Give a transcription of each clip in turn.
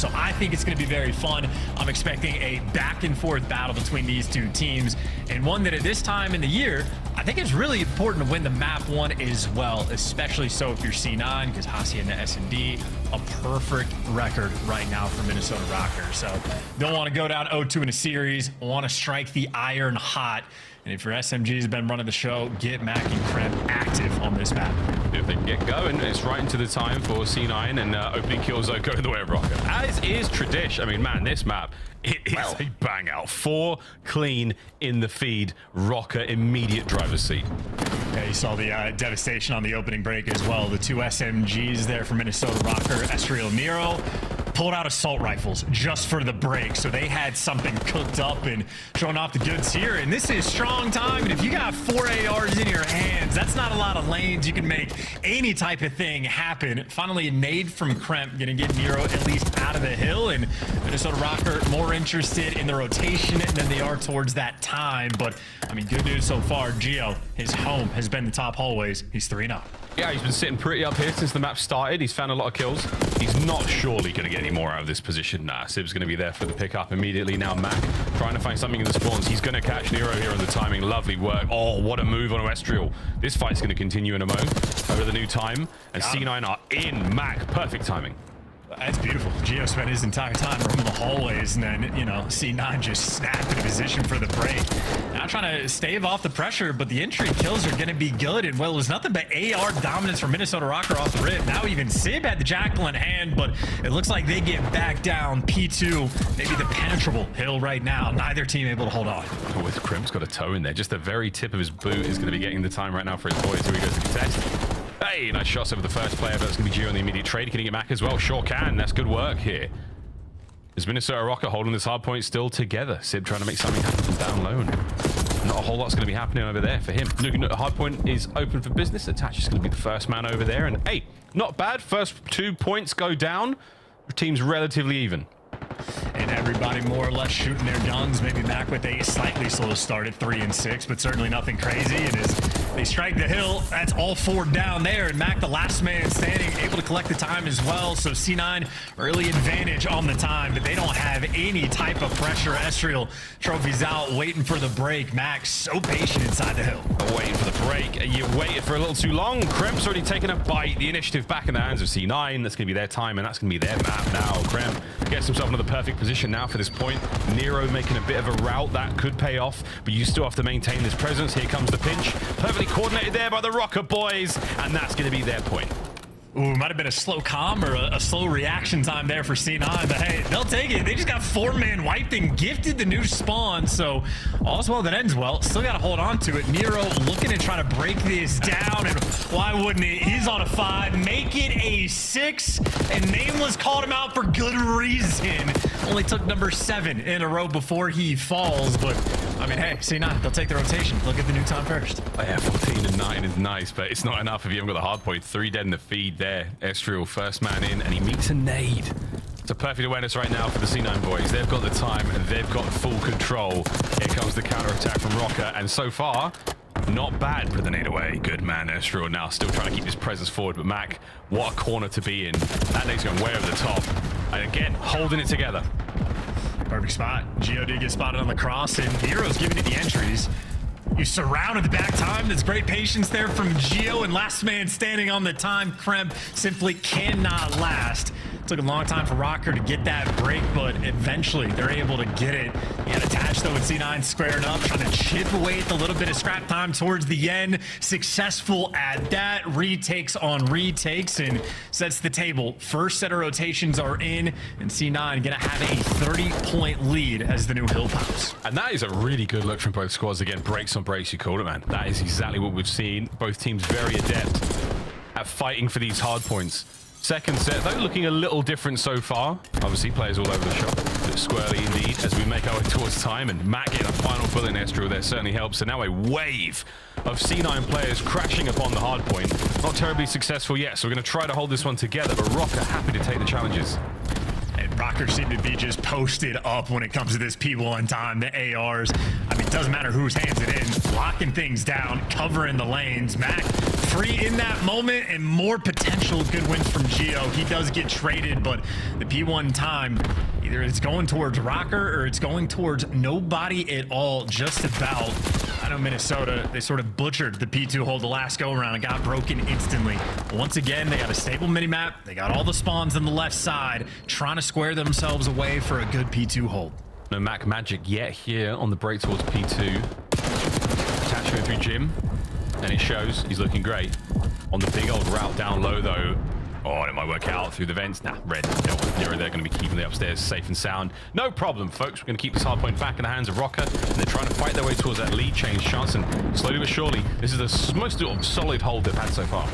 So I think it's going to be very fun. I'm expecting a back and forth battle between these two teams, and one that at this time in the year, I think it's really important to win the map one as well, especially so if you're C9, because Hacienda S&D, a perfect record right now for Minnesota ROKKR. So don't want to go down 0-2 in a series, want to strike the iron hot. And if your SMG's been running the show, get Mac and Kremp active on this map. If they can get going, it's right into the time for C9, and opening kills are going the way of ROKKR, as is tradition. I mean, man, this map, it is a bang out. 4 clean in the feed. ROKKR immediate driver's seat. Yeah, you saw the devastation on the opening break as well. The 2 SMGs there for Minnesota ROKKR, Estriel Nero, pulled out assault rifles just for the break, so they had something cooked up and showing off the goods here. And this is strong time, and if you got 4 ARs in your hands, that's not a lot of lanes. You can make any type of thing happen. Finally, a nade from Kremp, gonna get Nero at least out of the hill, and Minnesota ROKKR more interested in the rotation than they are towards that time. But I mean, good news so far. Gio, his home has been the top hallways. He's 3-0. Yeah, he's been sitting pretty up here since the map started. He's found a lot of kills. He's not surely going to get any more out of this position. Nah, Sib's going to be there for the pickup immediately. Now Mac trying to find something in the spawns. He's going to catch Nero here on the timing. Lovely work. Oh, what a move on Estriel. This fight's going to continue in a moment. Over the new time. And C9 are in. Mac, perfect timing. That's beautiful. Gio spent his entire time roaming the hallways, and then, you know, C9 just snapped into position for the break. Now trying to stave off the pressure, but the entry kills are going to be good. And, well, it was nothing but AR dominance for Minnesota ROKKR off the rip. Now even Sib had the Jackal in hand, but it looks like they get back down. P2, maybe the penetrable hill right now. Neither team able to hold on. With Kremp's got a toe in there. Just the very tip of his boot is going to be getting the time right now for his boys. Here he goes to contest. Hey, nice shots over the first player, but that's going to be Gio on the immediate trade. Can he get Mac as well? Sure can. That's good work here. Is Minnesota ROKKR holding this hard point still together? Sib trying to make something happen from down low. Not a whole lot's going to be happening over there for him. Looking at the hard point is open for business. Attach is going to be the first man over there. And hey, not bad. First 2 points go down. The team's relatively even. And everybody more or less shooting their guns. Maybe Mac with a slightly slow start at 3 and 6, but certainly nothing crazy. And as they strike the hill, that's all 4 down there. And Mac, the last man standing, able to collect the time as well. So C9 early advantage on the time, but they don't have any type of pressure. Estriel trophies out, waiting for the break. Mac so patient inside the hill. Waiting for the break. You waited for a little too long. Kremp's already taken a bite. The initiative back in the hands of C9. That's going to be their time, and that's going to be their map now. Kremp gets himself into the perfect position now for this point. Nero making a bit of a route that could pay off, but you still have to maintain this presence. Here comes the pinch. Perfectly coordinated there by the ROKKR boys, and that's going to be their point. Ooh, might have been a slow calm or a slow reaction time there for C9, but hey, they'll take it. They just got 4-man wiped and gifted the new spawn, so all's well that ends well. Still got to hold on to it. Nero looking to try to break this down, and why wouldn't he? He's on a 5, make it a 6, and Nameless called him out for good reason. Only took number 7 in a row before he falls, but I mean, hey, C9, they'll take the rotation. Look at the new time first. Oh, yeah, 14 and 9 is nice, but it's not enough if you haven't got the hard point. 3 dead in the feed there. Estriel, first man in, and he meets a nade. It's a perfect awareness right now for the C9 boys. They've got the time, and they've got full control. Here comes the counter-attack from ROKKR, and so far, not bad. Put the nade away. Good man, Estriel now still trying to keep his presence forward, but Mac, what a corner to be in. That nade's going way over the top. And again, holding it together. Perfect spot. Gio did get spotted on the cross, and Nero's giving it the entries. You surrounded the back time. There's great patience there from Gio, and last man standing on the time. Kremp simply cannot last. Took a long time for ROKKR to get that break, but eventually they're able to get it. He had attached though with C9 squaring up, trying to chip away at the little bit of scrap time towards the end. Successful at that. Retakes on retakes and sets the table. First set of rotations are in, and C9 gonna have a 30-point lead as the new hill pops. And that is a really good look from both squads. Again, breaks on breaks, you called it, man. That is exactly what we've seen. Both teams very adept at fighting for these hard points. Second set, though, looking a little different so far. Obviously, players all over the shop. Bit squirrely indeed as we make our way towards time. And Mac getting a final bullet in Estriel there certainly helps. So now a wave of C9 players crashing upon the hard point. Not terribly successful yet, so we're going to try to hold this one together. But ROKKR happy to take the challenges. And ROKKR seem to be just posted up when it comes to this P1 time, the ARs. I mean, it doesn't matter whose hands it in. Locking things down, covering the lanes. Mac free in that moment, and more potential good wins from Geo. He does get traded, but the P1 time, either it's going towards Rocker or it's going towards nobody at all, just about. I know Minnesota, they sort of butchered the P2 hold the last go around and got broken instantly. Once again, they got a stable minimap. They got all the spawns on the left side, trying to square themselves away for a good P2 hold. No Mac magic yet here on the break towards P2. Attaching through Jim, and it shows he's looking great. On the big old route down low though, oh, it might work out through the vents. Nah, red, Nero, they're going to be keeping the upstairs safe and sound. No problem, folks. We're going to keep this hard point back in the hands of Rocker, and they're trying to fight their way towards that lead change chance, and slowly but surely, this is the most solid hold they've had so far.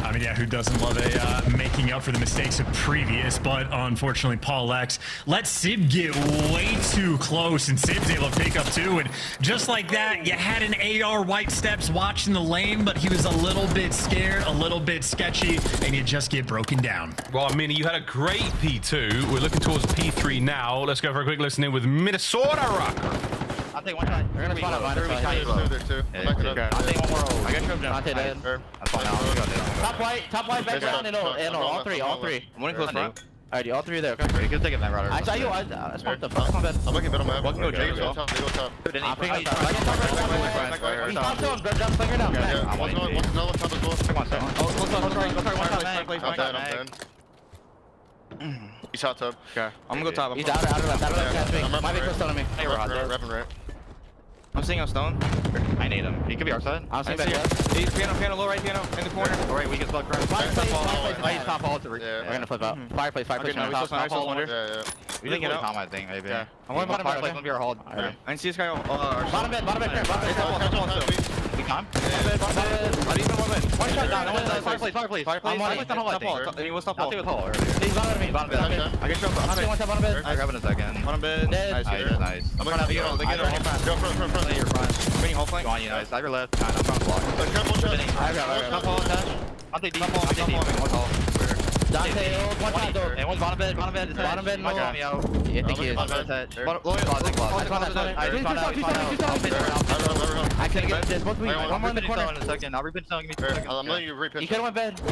I mean, yeah, who doesn't love a making up for the mistakes of previous, but unfortunately, Paul X let Sib get way too close, and Sib's able to pick up two, and just like that, you had an AR White Steps watching the lane, but he was a little bit scared, a little bit sketchy, and you just get broken down. Well, I mean, you had a great P2. We're looking towards P3 now. Let's go for a quick listen in with Minnesota Rocker. I'll take one shot. They're gonna spawn up behind us. There's two. I'll take one more. I got shoved down. Dante dead. That's fine. Top white, back down, and all three. I'm winning close front. Alright, all three there, okay? You can take it, man, Ryder. I saw you, I spawned up. That's not bad. I'm looking middle, man. Welcome to Jake as well. They go top. I'm picking up. He's top two, grab finger down. Yeah, what's another top as well? Take one second. Oh, I'm dead. He's hot tub. Okay. I'm gonna go top. He's out of left. Might be close on me. Hey, we're hot there. Right. I'm seeing a stone. I need him. He could be our side. I'm seeing back left. He's piano, low right piano, in the corner. Alright, we can split corner. Fireplace, top hall. We're gonna flip out. Fireplace, top hall under. Yeah. We didn't get it. I think, maybe. Yeah. I'm going bottom fireplace, gonna be our hold. I didn't see this guy. Bottom bed, we time? Not even one bed. One shot down. Fireplace. I'm on it. Top hall. He was top hall. He's bottom bed. Bottom bed. I can show up. I'm one top bottom bed. I'm grabbing a second. Bottom bed. Nice. I'm gonna have you go. They get it. Go front. You're front. Winning whole flank. Go on, you nice. Dive your left. I'm trying to block. I got top hall attached. I'll take deep. One hall. Dante, one top door. And one's bottom bed. Bottom bed. I think he is. I can't get this. One more in the corner. In a second. I'll repin telling me. I'm letting you repin. He could have went bed. He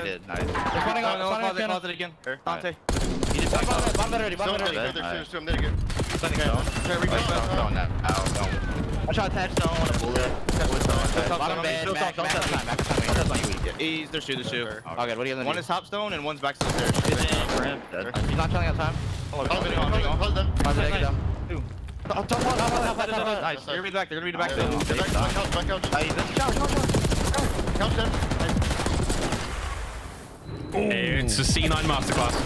did. Nice. There's one on closet again. Dante. He did bottom bed already. There's two. I'm there again. I shot attached stone on a bullet. Bottom bed. There's two. Okay, what do you have? One is top stone and one's back to the stairs. He's not telling out time. Nice. They're gonna be back. They're gonna be back. It's a C9 masterclass.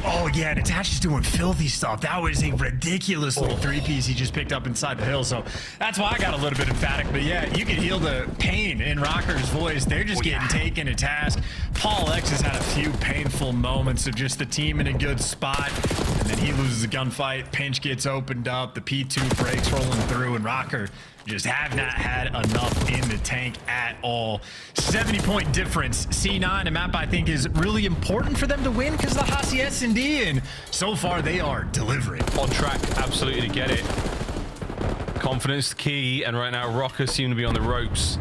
Oh yeah, Natasha's is doing filthy stuff. That was a ridiculous little three-piece he just picked up inside the hill. So that's why I got a little bit emphatic. But yeah, you can hear the pain in Rocker's voice. They're just getting taken to task. Paul X has had a few painful moments of just the team in a good spot. And then he loses a gunfight. Pinch gets opened up. The P2 breaks rolling through. And Rocker just have not had enough in the tank at all. 70-point difference. C9, a map I think is really important for them to win because of the Hasi S&D, and so far they are delivering. On track, absolutely, to get it. Confidence key, and right now Rocker seem to be on the ropes.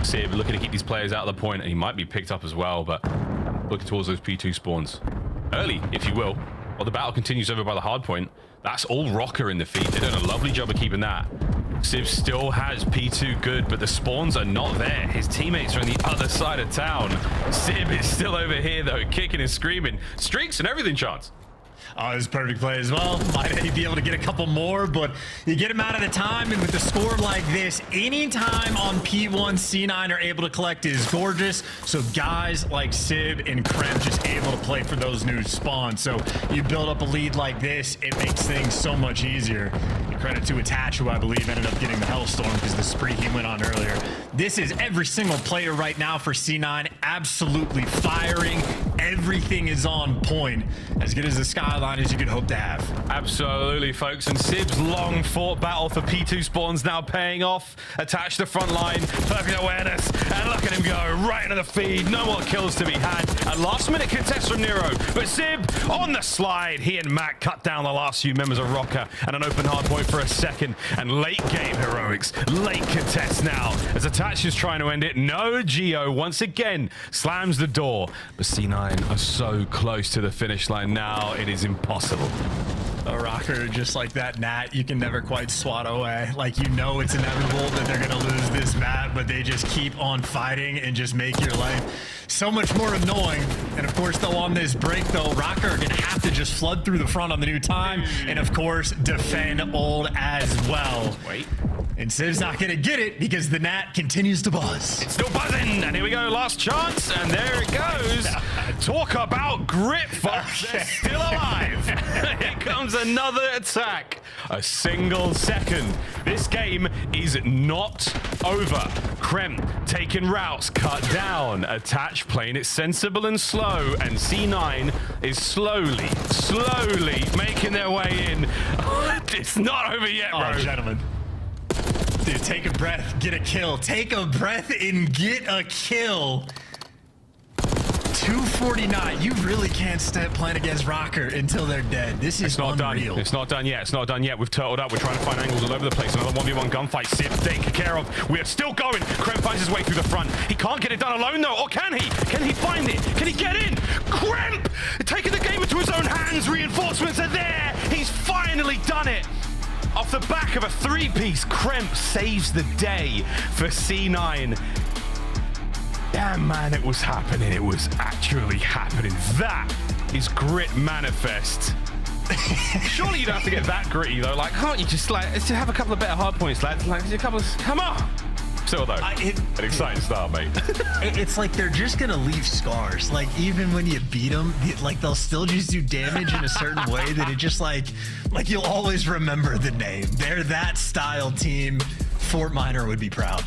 Sib looking to keep these players out of the point, and he might be picked up as well, but looking towards those P2 spawns. Early, if you will. While the battle continues over by the hard point, that's all Rocker in the feed. They're doing a lovely job of keeping that. Sib still has P2 good, but the spawns are not there. His teammates are on the other side of town. Sib is still over here, though, kicking and screaming. Streaks and everything, chance. Oh, it was a perfect play as well. Might be able to get a couple more, but you get him out at a time, and with a score like this, any time on P1 C9 are able to collect is gorgeous. So guys like Sib and Krem just able to play for those new spawns. So you build up a lead like this, it makes things so much easier. And credit to Attach, who I believe ended up getting the Hellstorm because the spree he went on earlier. This is every single player right now for C9 absolutely firing. Every everything is on point. As good as the skyline as you could hope to have. Absolutely, folks. And Sib's long fought battle for P2 spawns now paying off. Attached to front line, perfect awareness, and look at him go right into the feed. No more kills to be had. A last minute contest from Nero, but Sib on the slide. He and Mac cut down the last few members of Rocker and an open hard point for a second. And late game heroics, late contest now as Attached is trying to end it. No, Geo once again slams the door, but C9 are so close to the finish line now. It is impossible. A Rocker, just like that Nat, you can never quite swat away. Like, you know it's inevitable that they're gonna lose this map, but they just keep on fighting and just make your life so much more annoying. And of course, though, on this break, though, Rocker are gonna have to just flood through the front on the new time, and of course, defend old as well. Wait. And Sib's not gonna get it because the Nat continues to buzz. It's still buzzing, and here we go, last chance, and there it goes. Talk about grit, folks. They're still alive. Here comes another attack. A single second. This game is not over. Krem taking routes, cut down. Attach playing it sensible and slow, and C9 is slowly making their way in. It's not over yet, bro. Oh, gentlemen. Dude, take a breath, get a kill. Take a breath and get a kill. 249. You really can't step playing against Rocker until they're dead. This is unreal. Done. It's not done yet. It's not done yet. We've turtled up. We're trying to find angles all over the place. Another 1v1 gunfight. Sib taken care of. We're still going. Krem finds his way through the front. He can't get it done alone, though. Or can he? Can he find it? Can he get in? Krem taking the game into his own hands. Reinforcements are there. He's finally done it. Off the back of a three-piece, Kremp saves the day for C9. Damn, man, it was happening. It was actually happening. That is grit manifest. Surely you don't have to get that gritty, though. Like, can't you just, like, let's just have a couple of better hard points, lads? Like, a couple of... Come on! Still, though, an exciting start, mate. It's like they're just gonna leave scars. Like, even when you beat them, like, they'll still just do damage in a certain way that it just, like you'll always remember the name. They're that style team. Fort Minor would be proud.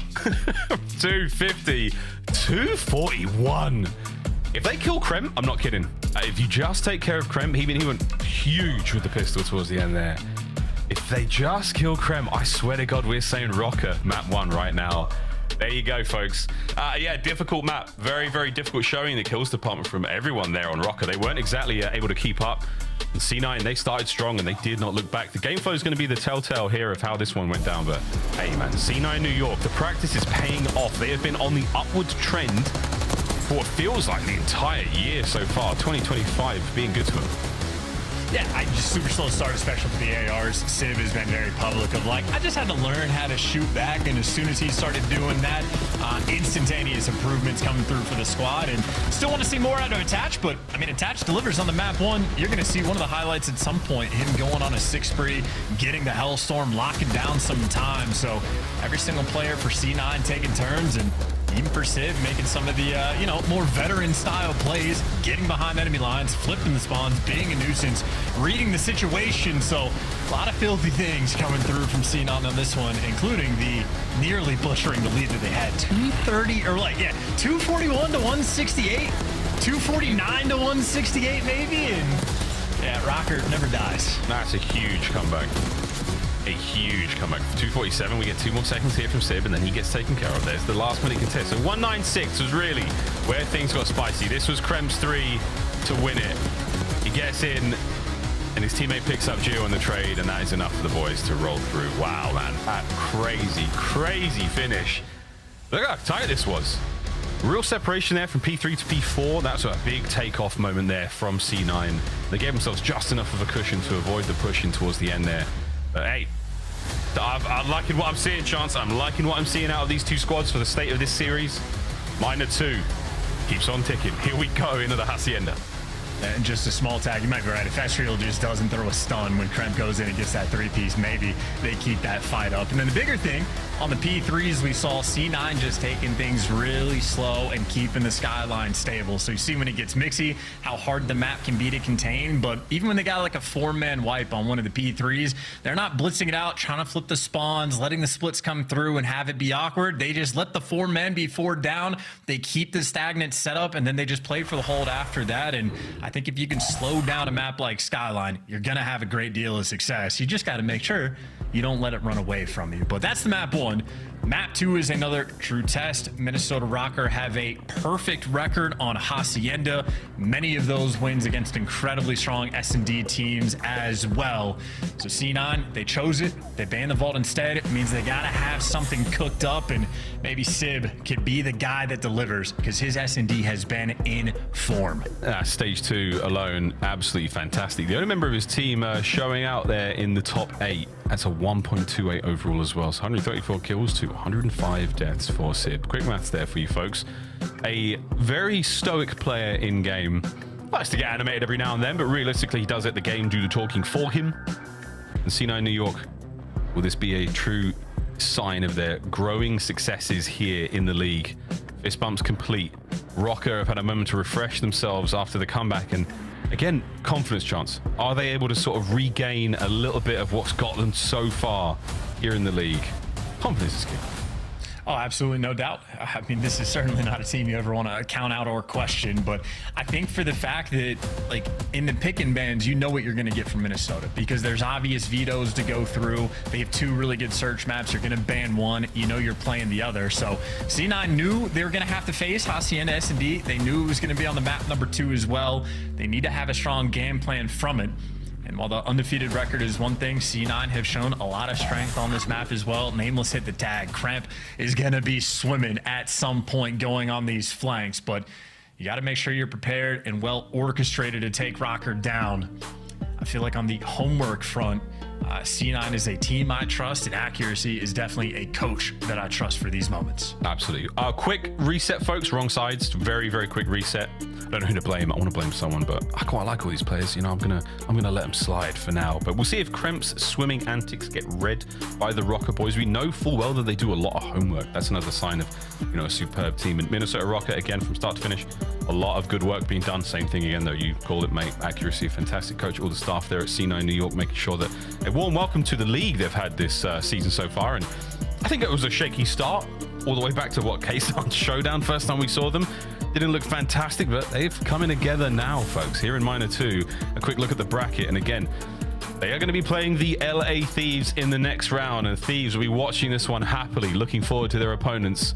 250, 241. If they kill Krem, I'm not kidding. If you just take care of Krem, he went huge with the pistol towards the end there. If they just kill Krem, I swear to God, we're saying Rocker map 1 right now. There you go, folks. Yeah, difficult map. Very, very difficult showing the kills department from everyone there on Rocker. They weren't exactly able to keep up. And C9, they started strong and they did not look back. The game flow is going to be the telltale here of how this one went down. But hey, man, C9 New York, the practice is paying off. They have been on the upward trend for what feels like the entire year so far. 2025 being good to them. Yeah, I just super slow start, especially for the ARs. Sib has been very public of like, I just had to learn how to shoot back, and as soon as he started doing that, instantaneous improvements coming through for the squad. And still want to see more out of Attach, but I mean, Attach delivers on the map 1. You're going to see one of the highlights at some point, him going on a 6 spree, getting the Hellstorm, locking down some time. So every single player for C9 taking turns, and even for Sib making some of the, more veteran style plays, getting behind enemy lines, flipping the spawns, being a nuisance, reading the situation. So a lot of filthy things coming through from C9 on this one, including the nearly butchering the lead that they had. 241 to 168, 249 to 168 maybe, and yeah, Rocker never dies. That's a huge comeback. A huge comeback. 247, we get 2 more seconds here from Sib, and then he gets taken care of. There's the last minute contest. So 196 was really where things got spicy. This was Krem's 3 to win it. He gets in, and his teammate picks up Geo in the trade, and that is enough for the boys to roll through. Wow, man. That crazy finish. Look how tight this was. Real separation there from P3 to P4. That's a big takeoff moment there from C9. They gave themselves just enough of a cushion to avoid the pushing towards the end there. But hey, I'm liking what I'm seeing, Chance. I'm liking what I'm seeing out of these 2 squads for the state of this series. Minor 2 keeps on ticking. Here we go into the Hacienda. And just a small tag, you might be right. If Estriel just doesn't throw a stun when Kremp goes in and gets that 3-piece, maybe they keep that fight up. And then the bigger thing, on the P3s, we saw C9 just taking things really slow and keeping the skyline stable. So you see when it gets mixy, how hard the map can be to contain. But even when they got like a 4-man wipe on one of the P3s, they're not blitzing it out, trying to flip the spawns, letting the splits come through and have it be awkward. They just let the 4 men be 4 down. They keep the stagnant setup, and then they just play for the hold after that. And I think if you can slow down a map like Skyline, you're going to have a great deal of success. You just got to make sure you don't let it run away from you. But that's the map 1. Map 2 is another true test. Minnesota Rokkr have a perfect record on Hacienda. Many of those wins against incredibly strong S&D teams as well. So C9, they chose it. They banned the vault instead. It means they got to have something cooked up, and maybe Sib could be the guy that delivers because his S&D has been in form. Stage 2 alone, absolutely fantastic. The only member of his team showing out there in the top 8. That's a 1.28 overall as well. So 134 kills to 105 deaths for Sib. Quick maths there for you folks. A very stoic player in game. Likes to get animated every now and then, but realistically he does let the game do the talking for him. And C9 New York, will this be a true sign of their growing successes here in the league? Fist bumps complete. Rokkr have had a moment to refresh themselves after the comeback, and again, confidence chance. Are they able to sort of regain a little bit of what's got them so far here in the league? Confidence is key. Oh, absolutely, no doubt. I mean, this is certainly not a team you ever want to count out or question, but I think for the fact that, like, in the pick and bans, you know what you're going to get from Minnesota because there's obvious vetoes to go through. They have 2 really good search maps. You're going to ban one. You know you're playing the other. So C9 knew they were going to have to face Hacienda S&D. They knew it was going to be on the map number 2 as well. They need to have a strong game plan from it. And while the undefeated record is one thing, C9 have shown a lot of strength on this map as well. Nameless hit the tag. Kremp is going to be swimming at some point going on these flanks, but you got to make sure you're prepared and well orchestrated to take Rokkr down. I feel like on the homework front, C9 is a team I trust, and Accuracy is definitely a coach that I trust for these moments. Absolutely. Quick reset, folks. Wrong sides. Very, very quick reset. I don't know who to blame. I want to blame someone, but I quite like all these players. You know, I'm gonna let them slide for now. But we'll see if Kremp's swimming antics get read by the Rokkr boys. We know full well that they do a lot of homework. That's another sign of, you know, a superb team. And Minnesota Rokkr, again, from start to finish, a lot of good work being done. Same thing again, though. You called it, mate. Accuracy, fantastic coach. All the staff there at C9 New York making sure that a warm welcome to the league they've had this season so far. And I think it was a shaky start all the way back to what K-Star Showdown first time we saw them. Didn't look fantastic, but they've coming together now, folks. Here in Miner 2, a quick look at the bracket. And again, they are going to be playing the LA Thieves in the next round. And Thieves will be watching this one happily, looking forward to their opponents.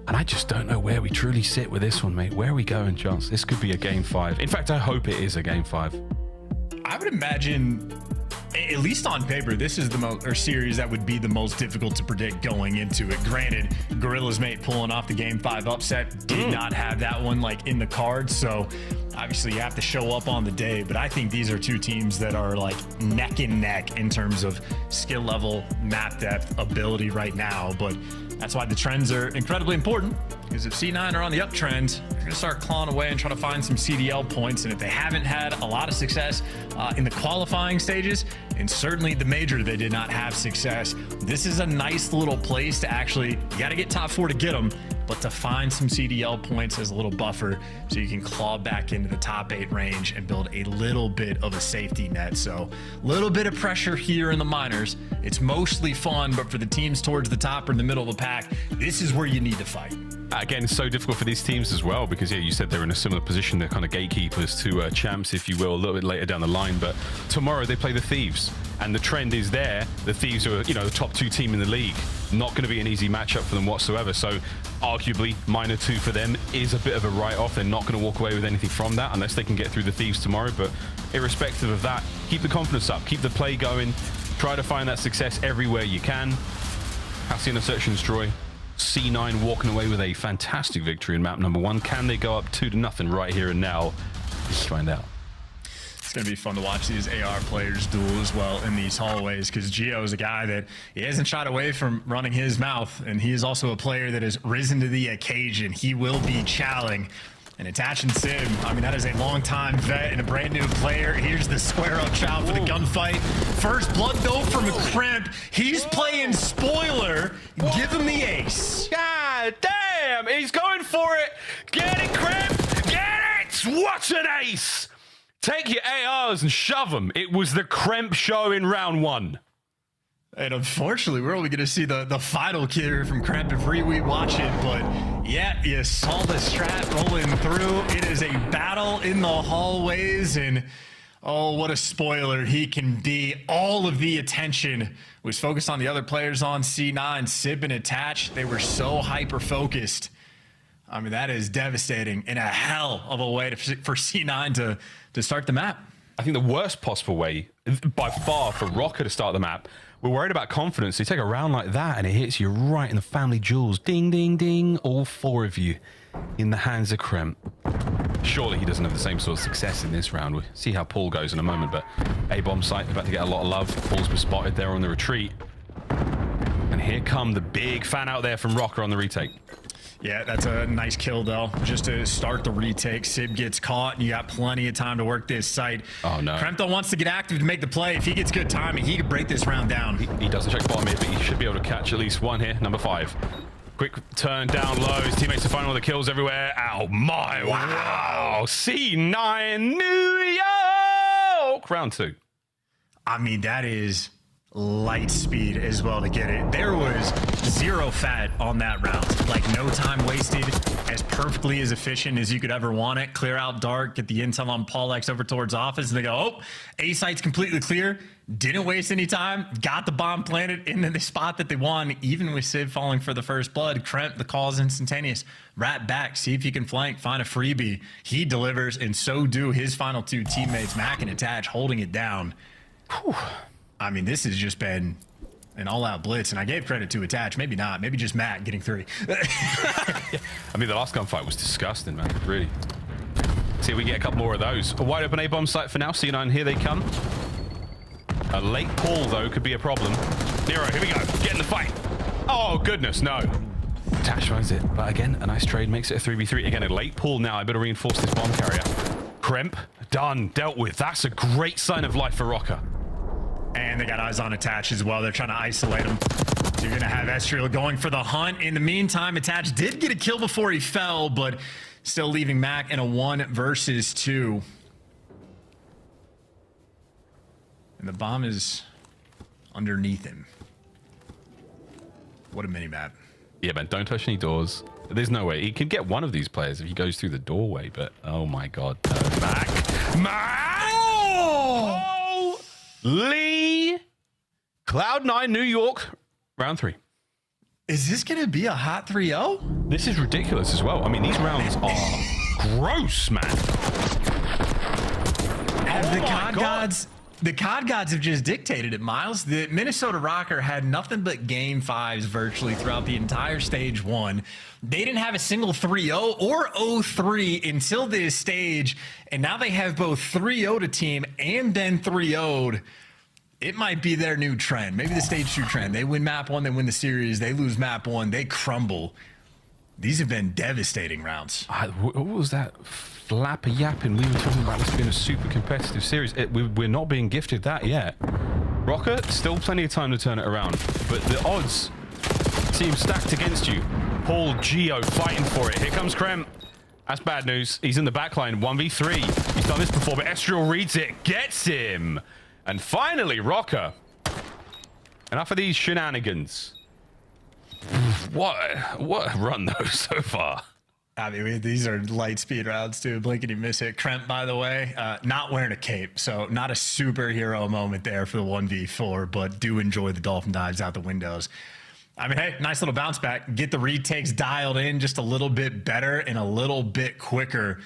And I just don't know where we truly sit with this one, mate. Where are we going, Chance? This could be a game 5. In fact, I hope it is a game 5. I would imagine, at least on paper, this is the series that would be the most difficult to predict going into it. Granted, Gorilla's mate pulling off the game 5 upset did not have that one like in the cards, so obviously you have to show up on the day. But I think these are 2 teams that are like neck and neck in terms of skill level, map depth, ability right now. But that's why the trends are incredibly important, because if C9 are on the uptrend, they're going to start clawing away and try to find some CDL points. And if they haven't had a lot of success in the qualifying stages, and certainly the major, they did not have success. This is a nice little place to actually, you got to get top 4 to get them, but to find some CDL points as a little buffer so you can claw back into the top 8 range and build a little bit of a safety net. So a little bit of pressure here in the minors. It's mostly fun, but for the teams towards the top or in the middle of the pack, this is where you need to fight. Again, it's so difficult for these teams as well, because yeah, you said they're in a similar position. They're kind of gatekeepers to champs, if you will, a little bit later down the line. But tomorrow they play the Thieves, and the trend is there. The Thieves are, you know, the top 2 team in the league. Not going to be an easy matchup for them whatsoever. So arguably, Miner 2 for them is a bit of a write-off. They're not going to walk away with anything from that unless they can get through the Thieves tomorrow. But irrespective of that, keep the confidence up, keep the play going, try to find that success everywhere you can. Hacienda Search and Destroy. C9 walking away with a fantastic victory in map number 1. Can they go up 2-0 right here and now? Let's find out. It's going to be fun to watch these AR players duel as well in these hallways, because Gio is a guy that he hasn't shied away from running his mouth, and he is also a player that has risen to the occasion. He will be challenging And attaching Sim, I mean, that is a long-time vet and a brand new player. Here's the square-up chop for the gunfight. First blood, though, from Kremp. He's playing spoiler. Give him the ace. God damn, he's going for it. Get it, Kremp. Get it. What an ace. Take your ARs and shove them. It was the Kremp show in round 1. And unfortunately, we're only going to see the final kill from Kremp if we watch it. But yeah, you saw the strat rolling through. It is a battle in the hallways. And oh, what a spoiler he can be. All of the attention was focused on the other players on C9. Sib and Attach, they were so hyper-focused. I mean, that is devastating and a hell of a way for C9 to start the map. I think the worst possible way, by far, for Rocker to start the map. We're worried about confidence. You take a round like that and it hits you right in the family jewels. Ding, ding, ding. All 4 of you in the hands of Kremp. Surely he doesn't have the same sort of success in this round. We'll see how Paul goes in a moment, but A-bomb site about to get a lot of love. Paul's been spotted there on the retreat. And here come the big fan out there from Rocker on the retake. Yeah, that's a nice kill, though. Just to start the retake, Sib gets caught, and you got plenty of time to work this site. Oh, no. Kremp wants to get active to make the play. If he gets good timing, he could break this round down. He doesn't check bottom here, but he should be able to catch at least one here. Number 5. Quick turn down low. His teammates are finding all the kills everywhere. Ow, my. Wow. C9 New York. Round 2. I mean, that is light speed as well to get it. There was 0 fat on that round. Like, no time wasted. As perfectly as efficient as you could ever want it. Clear out dark, get the intel on Paul X over towards office, and they go, oh, A site's completely clear. Didn't waste any time. Got the bomb planted in the spot that they won. Even with Sid falling for the first blood, Kremp, the call is instantaneous. Rat back, see if he can flank, find a freebie. He delivers, and so do his final 2 teammates, Mac and Attach, holding it down. Whew. I mean, this has just been an all-out blitz, and I gave credit to Attach. Maybe not. Maybe just Matt getting 3. I mean, the last gunfight was disgusting, man. Really. See if we can get a couple more of those. A wide open A-bomb site for now. C9, here they come. A late pull, though, could be a problem. Nero, here we go. Get in the fight. Oh, goodness, no. Attach finds it. But again, a nice trade makes it a 3v3. Again, a late pull now. I better reinforce this bomb carrier. Kremp, done. Dealt with. That's a great sign of life for Rocker. And they got eyes on Attach as well. They're trying to isolate him. So you're going to have Estriel going for the hunt. In the meantime, Attach did get a kill before he fell, but still leaving Mac in a 1 versus 2. And the bomb is underneath him. What a mini-map. Yeah, man, don't touch any doors. There's no way. He can get one of these players if he goes through the doorway, but oh my god. No. Mac! Oh! Lee! Cloud9 New York, round 3. Is this going to be a hot 3-0? This is ridiculous as well. I mean, these rounds are gross, man. The COD gods have just dictated it, Miles. The Minnesota Rocker had nothing but game 5s virtually throughout the entire stage 1. They didn't have a single 3-0 or 0-3 until this stage, and now they have both 3-0 to team and then 3-0'd. It might be their new trend. Maybe the stage 2 trend. They win map 1, they win the series. They lose map 1, they crumble. These have been devastating rounds. What was that flapper yapping we were talking about? This being a super competitive series. We're not being gifted that yet. Rocker, still plenty of time to turn it around, but the odds seem stacked against you. Paul Geo fighting for it. Here comes Kremp. That's bad news. He's in the backline, 1v3. He's done this before, but Estriel reads it, gets him. And finally, Rocker. Enough of these shenanigans. What a run, though, so far. I mean, these are light speed rounds, too. Blinkety miss it. Kremp, by the way, not wearing a cape, so not a superhero moment there for the 1v4, but do enjoy the dolphin dives out the windows. I mean, hey, nice little bounce back. Get the retakes dialed in just a little bit better and a little bit quicker.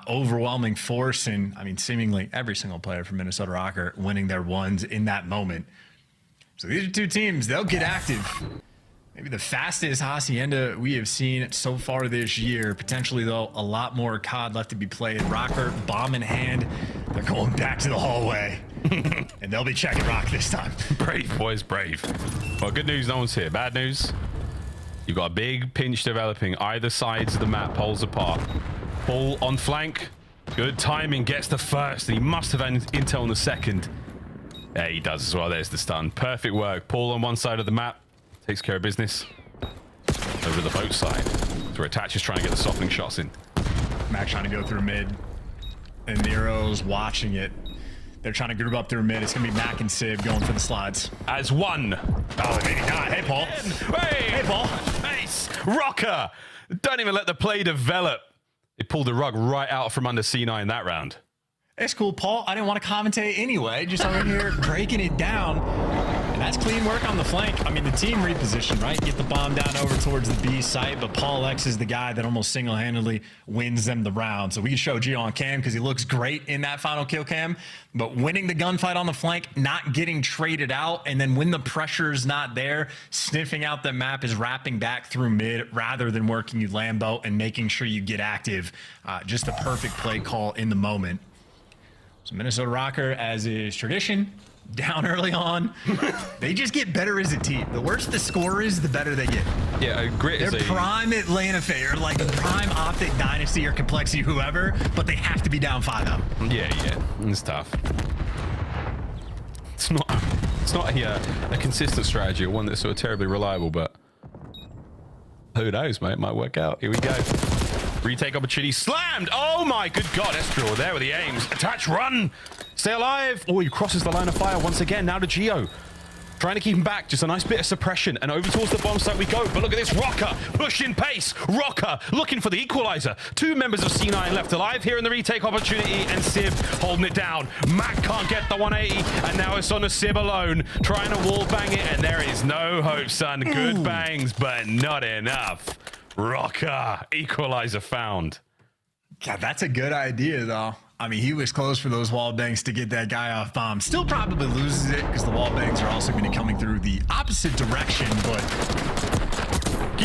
Overwhelming force, and I mean, seemingly every single player from Minnesota Rocker winning their 1s in that moment. So these are 2 teams. They'll get active. Maybe the fastest Hacienda we have seen so far this year. Potentially, though, a lot more COD left to be played. Rocker, bomb in hand. They're going back to the hallway. And they'll be checking Rock this time. Brave, boys, brave. Well, good news, no one's here. Bad news, you've got a big pinch developing either sides of the map, poles apart. Paul on flank. Good timing, gets the first, and he must have had intel on the second. Yeah, he does as well. There's the stun. Perfect work. Paul on one side of the map takes care of business. Over to the boat side. So Attach is trying to get the softening shots in. Mac trying to go through mid. And Nero's watching it. They're trying to group up through mid. It's going to be Mac and Sib going for the slides. As one. Oh, maybe not. Hey, Paul. Hey, Paul. Nice. Rocker. Don't even let the play develop. They pulled the rug right out from under C9 that round. It's cool, Paul. I didn't want to commentate anyway. Just over here breaking it down. And that's clean work on the flank. I mean, the team reposition, right? Get the bomb down over towards the B site, but Paul X is the guy that almost single-handedly wins them the round. So we can show Gio on cam because he looks great in that final kill cam, but winning the gunfight on the flank, not getting traded out, and then when the pressure's not there, sniffing out the map is wrapping back through mid rather than working you Lambo and making sure you get active. Just a perfect play call in the moment. So Minnesota Rocker, as is tradition, down early on. They just get better as a team. The worse the score is, the better they get. Yeah, Grit is They're prime Atlanta Fair, like prime Optic Dynasty or Complexity, whoever, but they have to be down 5-0. Yeah, it's tough. It's not a consistent strategy or one that's sort of terribly reliable, but who knows, mate? It might work out. Here we go. Retake opportunity slammed. Oh my good God, Estriel there with the aims. Attach, run, stay alive. Oh, he crosses the line of fire once again. Now to Gio. Trying to keep him back, just a nice bit of suppression, and over towards the bomb site we go. But look at this, Rocker, pushing pace. Rocker looking for the equalizer. 2 members of C9 left alive here in the retake opportunity, and Sib holding it down. Mac can't get the 180, and now it's on a Sib alone, trying to wall bang it, and there is no hope, son. Good bangs, but not enough. Rocker, equalizer found. God, that's a good idea, though. I mean, he was close for those wall bangs to get that guy off bomb. Still probably loses it because the wall bangs are also going to be coming through the opposite direction, but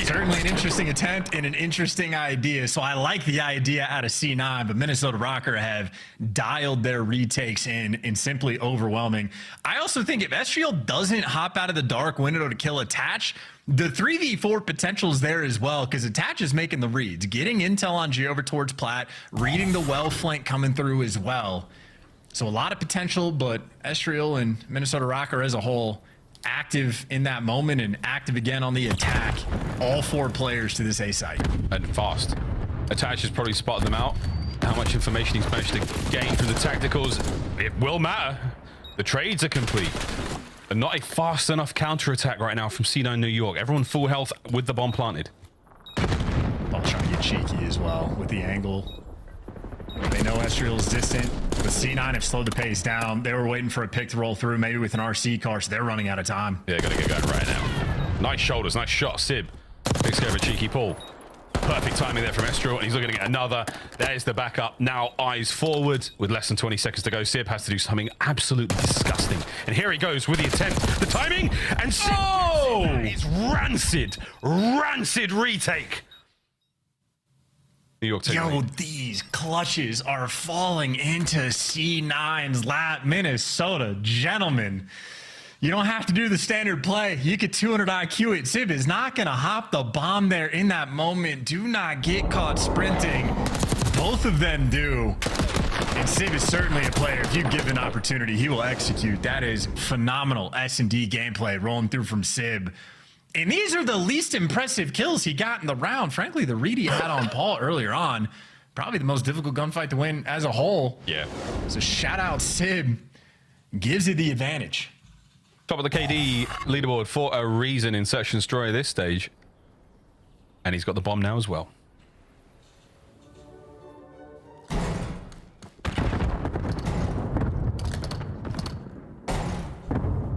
certainly an interesting attempt and an interesting idea. So I like the idea out of C9, but Minnesota Rocker have dialed their retakes in and simply overwhelming. I also think if Estriel doesn't hop out of the dark window to kill Attach, the 3v4 potential is there as well, because Attach is making the reads, getting intel on G over towards Plat, reading the well flank coming through as well. So a lot of potential, but Estriel and Minnesota Rocker as a whole active in that moment and active again on the attack. All 4 players to this A site. And fast. Attach has probably spotted them out. How much information he's managed to gain through the tacticals, it will matter. The trades are complete. But not a fast enough counterattack right now from C9 New York. Everyone full health with the bomb planted. Ball trying to get cheeky as well with the angle. They know Estriel's distant, but C9 have slowed the pace down. They were waiting for a pick to roll through, maybe with an RC car, so they're running out of time. Yeah, gotta get going right now. Nice shoulders, nice shot, Sib. Takes care of a cheeky pull. Perfect timing there from Estriel, and he's looking to get another. There's the backup. Now eyes forward with less than 20 seconds to go. Sib has to do something absolutely disgusting. And here he goes with the attempt. The timing, and Sib, it's rancid. Rancid retake. New York Yo, these clutches are falling into C9's lap. Minnesota, gentlemen. You don't have to do the standard play. You get 200 IQ it. Sib is not going to hop the bomb there in that moment. Do not get caught sprinting. Both of them do. And Sib is certainly a player. If you give an opportunity, he will execute. That is phenomenal S&D gameplay rolling through from Sib. And these are the least impressive kills he got in the round. Frankly, the read he had on Paul earlier on, probably the most difficult gunfight to win as a whole. Yeah. So shout out Sib. Gives it the advantage. Top of the KD leaderboard for a reason in Search and Destroy this stage. And he's got the bomb now as well.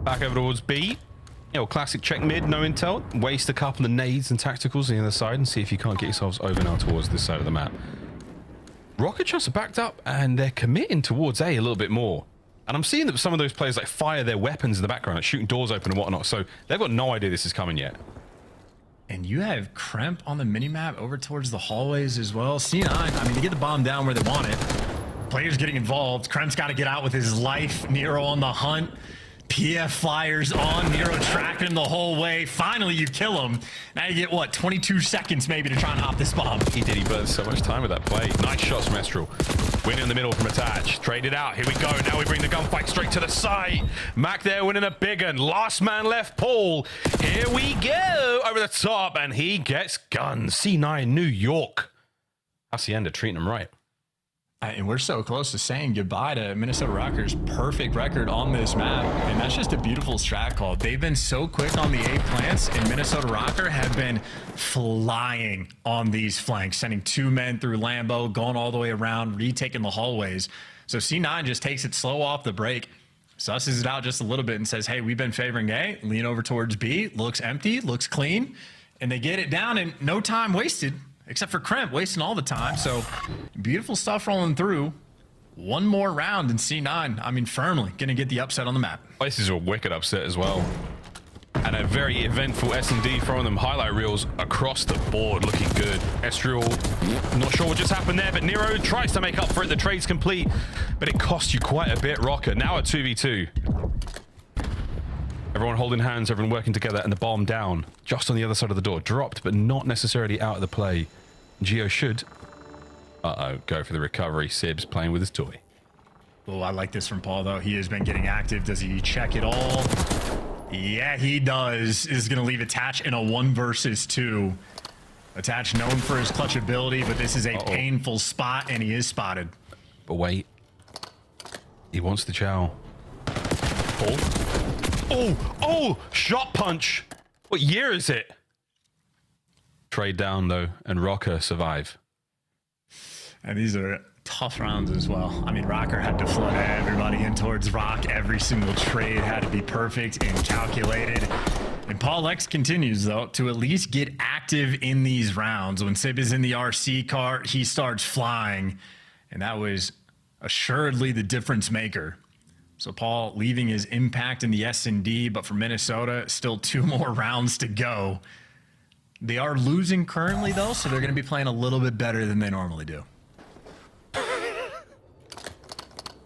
Back over towards B. You know, classic check mid, no intel. Waste a couple of nades and tacticals on the other side and see if you can't get yourselves over now towards this side of the map. Rocket shots are backed up and they're committing towards A little bit more. And I'm seeing that some of those players like fire their weapons in the background, like shooting doors open and whatnot. So they've got no idea this is coming yet. And you have Kremp on the minimap over towards the hallways as well. C9, I mean, they get the bomb down where they want it. Players getting involved. Kremp's got to get out with his life. Nero on the hunt. PF fires on Nero, tracking him the whole way. Finally, you kill him. Now you get, what, 22 seconds maybe to try and hop this bomb. He did. He burned so much time with that play. Nice shots from Estral. Winning in the middle from Attach. Traded out. Here we go. Now we bring the gunfight straight to the side. Mac there winning a big one. Last man left, Paul. Here we go. Over the top. And he gets guns. C9 New York. Hacienda treating him right. And we're so close to saying goodbye to Minnesota Rockers' perfect record on this map. And that's just a beautiful strat call. They've been so quick on the A plants, and Minnesota Rocker have been flying on these flanks, sending 2 men through Lambo, going all the way around, retaking the hallways. So C9 just takes it slow off the break, susses it out just a little bit and says, hey, we've been favoring A, lean over towards B, looks empty, looks clean, and they get it down in no time wasted. Except for Kremp wasting all the time. So beautiful stuff rolling through. One more round in C9. I mean, firmly going to get the upset on the map. This is a wicked upset as well. And a very eventful S&D throwing them highlight reels across the board. Looking good. Estral, not sure what just happened there, but Nero tries to make up for it. The trade's complete, but it cost you quite a bit. Rocker now a 2v2. Everyone holding hands, everyone working together, and the bomb down. Just on the other side of the door. Dropped, but not necessarily out of the play. Geo should... go for the recovery. Sibs playing with his toy. Oh, I like this from Paul, though. He has been getting active. Does he check it all? Yeah, he does. Is going to leave Attach in a 1 versus 2. Attach known for his clutch ability, but this is a painful spot, and he is spotted. But wait. He wants the chow. Paul? Oh, shot punch. What year is it? Trade down, though, and Rocker survive. And these are tough rounds as well. I mean, Rocker had to flood everybody in towards Rock. Every single trade had to be perfect and calculated. And Paul X continues, though, to at least get active in these rounds. When Sib is in the RC car, he starts flying. And that was assuredly the difference maker. So Paul leaving his impact in the S&D, but for Minnesota, still 2 more rounds to go. They are losing currently, though, so they're going to be playing a little bit better than they normally do.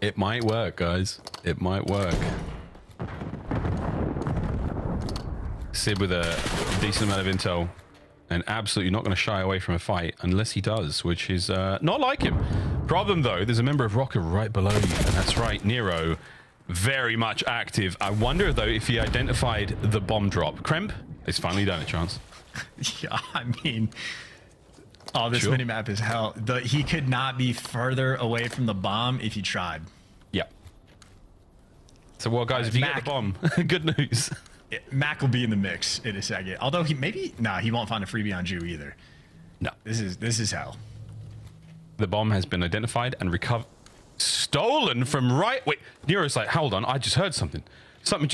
It might work, guys. It might work. Sib with a decent amount of intel and absolutely not going to shy away from a fight unless he does, which is not like him. Problem, though, there's a member of Rocker right below you, and that's right, Nero. Very much active. I wonder, though, if he identified the bomb drop. Kremp, it's finally done it, Chance. Yeah, I mean, this minimap is hell. He could not be further away from the bomb if he tried. Yeah. So, well, guys, if you get the bomb, good news. Mac will be in the mix in a second. Although he won't find a freebie on Jew either. No. This is hell. The bomb has been identified and recovered. Stolen from right. Wait, Nero's like, hold on, I just heard something.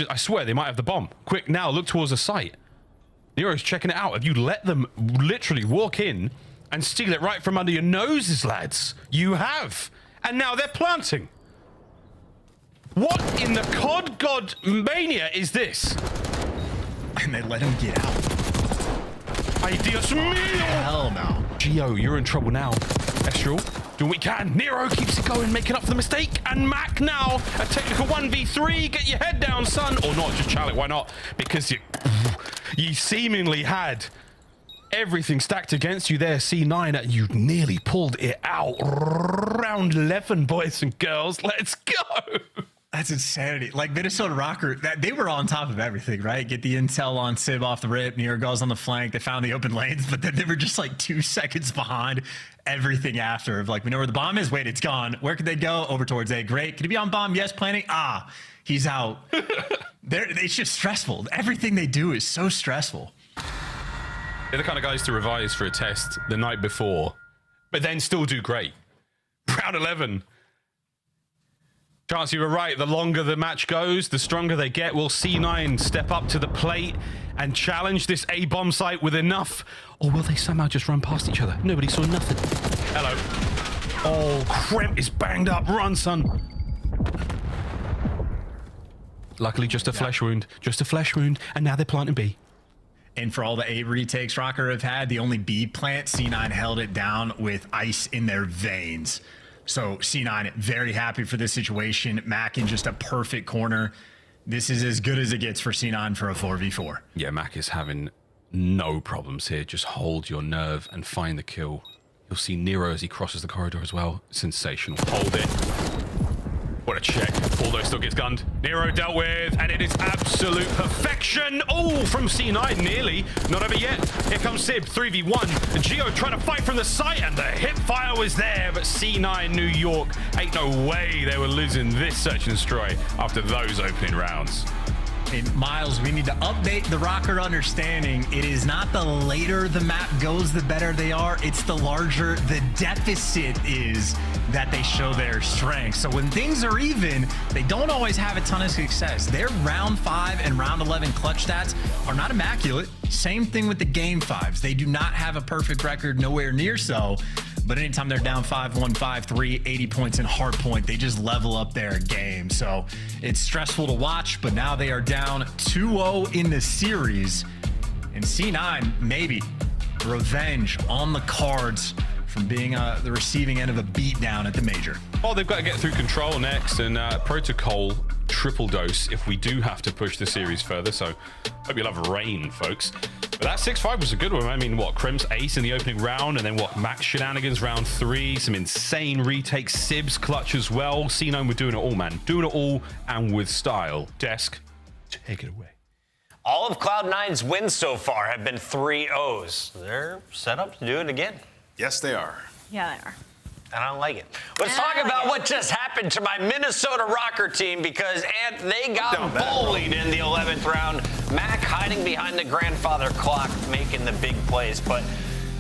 I swear they might have the bomb. Quick, now look towards the site. Nero's checking it out. Have you let them literally walk in and steal it right from under your noses, lads? You have. And now they're planting. What in the COD God mania is this? And they let him get out. Ay, Dios mío. Hell no. Geo, you're in trouble now. Estral, do what we can. Nero keeps it going, making up for the mistake. And Mac now, a technical 1v3. Get your head down, son. Or not, just chal it. Why not? Because you seemingly had everything stacked against you there, C9. And you nearly pulled it out. Round 11, boys and girls. Let's go. That's insanity. Like Minnesota Rocker, they were on top of everything, right? Get the intel on Sib off the rip. Nero goes on the flank. They found the open lanes, but then they were just like 2 seconds behind everything after. Of like, we know where the bomb is. Wait, it's gone. Where could they go? Over towards A. Great. Could he be on bomb? Yes, planning. He's out. It's just stressful. Everything they do is so stressful. They're the kind of guys to revise for a test the night before, but then still do great. Round 11. Chance, you were right. The longer the match goes, the stronger they get. Will C9 step up to the plate and challenge this A-bomb site with enough? Or will they somehow just run past each other? Nobody saw nothing. Hello. Oh, Kremp is banged up. Run, son. Luckily, just a flesh wound. Just a flesh wound. And now they're planting B. And for all the A retakes Rocker have had, the only B plant, C9 held it down with ice in their veins. So C9 very happy for this situation. Mac in just a perfect corner. This is as good as it gets for C9 for a 4v4. Yeah, Mac is having no problems here. Just hold your nerve and find the kill. You'll see Nero as he crosses the corridor as well. Sensational. Hold it. What a check. Although still gets gunned. Nero dealt with, and it is absolute perfection. Oh, from C9, nearly. Not over yet. Here comes Sib, 3v1. Geo trying to fight from the site, and the hip fire was there, but C9 New York, ain't no way they were losing this search and destroy after those opening rounds. And Miles, we need to update the Rocker understanding. It is not the later the map goes, the better they are. It's the larger the deficit is that they show their strength. So when things are even, they don't always have a ton of success. Their round 5 and round 11 clutch stats are not immaculate. Same thing with the game 5s. They do not have a perfect record, nowhere near so. But anytime they're down 5-1, 5-3, 80 points in hard point, they just level up their game. So it's stressful to watch, but now they are down 2-0 in the series. And C9, maybe revenge on the cards from being the receiving end of a beatdown at the major. Well, they've got to get through Control next, and Protocol triple dose if we do have to push the series further. So hope you'll have rain, folks. But that 6-5 was a good one. I mean, what, Crim's ace in the opening round, and then what, Max shenanigans round 3, some insane retakes, Sib's clutch as well. C9 were doing it all, man. Doing it all, and with style. Desk, take it away. All of Cloud9's wins so far have been 3-0s. They're set up to do it again. Yes, they are. Yeah, they are. And I don't like it. Let's talk about what just happened to my Minnesota Rocker team, because they got bullied in the 11th round. Mac hiding behind the grandfather clock, making the big plays. But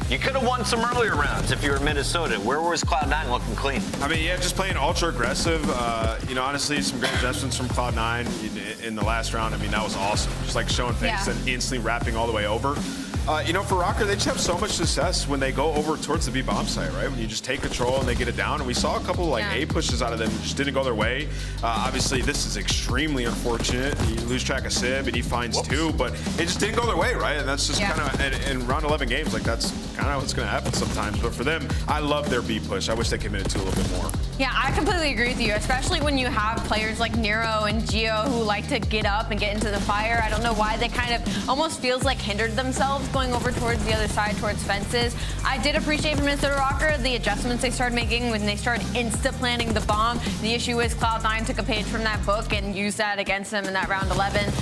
you could have won some earlier rounds if you were Minnesota. Where was Cloud9 looking clean? I mean, yeah, just playing ultra aggressive. You know, honestly, some great adjustments from Cloud9 in the last round. I mean, that was awesome. Just like showing face and instantly wrapping all the way over. You know, for Rocker, they just have so much success when they go over towards the B bomb site, right? When you just take control and they get it down. And we saw a couple of, like, A pushes out of them, just didn't go their way. Obviously, this is extremely unfortunate. You lose track of Sib and he finds 2, but it just didn't go their way, right? And that's just kind of, in round 11 games, like, that's kind of what's going to happen sometimes. But for them, I love their B push. I wish they committed to a little bit more. Yeah, I completely agree with you, especially when you have players like Nero and Geo who like to get up and get into the fire. I don't know why they kind of almost feels like hindered themselves going over towards the other side, towards fences. I did appreciate from Minnesota Rocker the adjustments they started making when they started insta-planning the bomb. The issue is Cloud9 took a page from that book and used that against them in that round 11.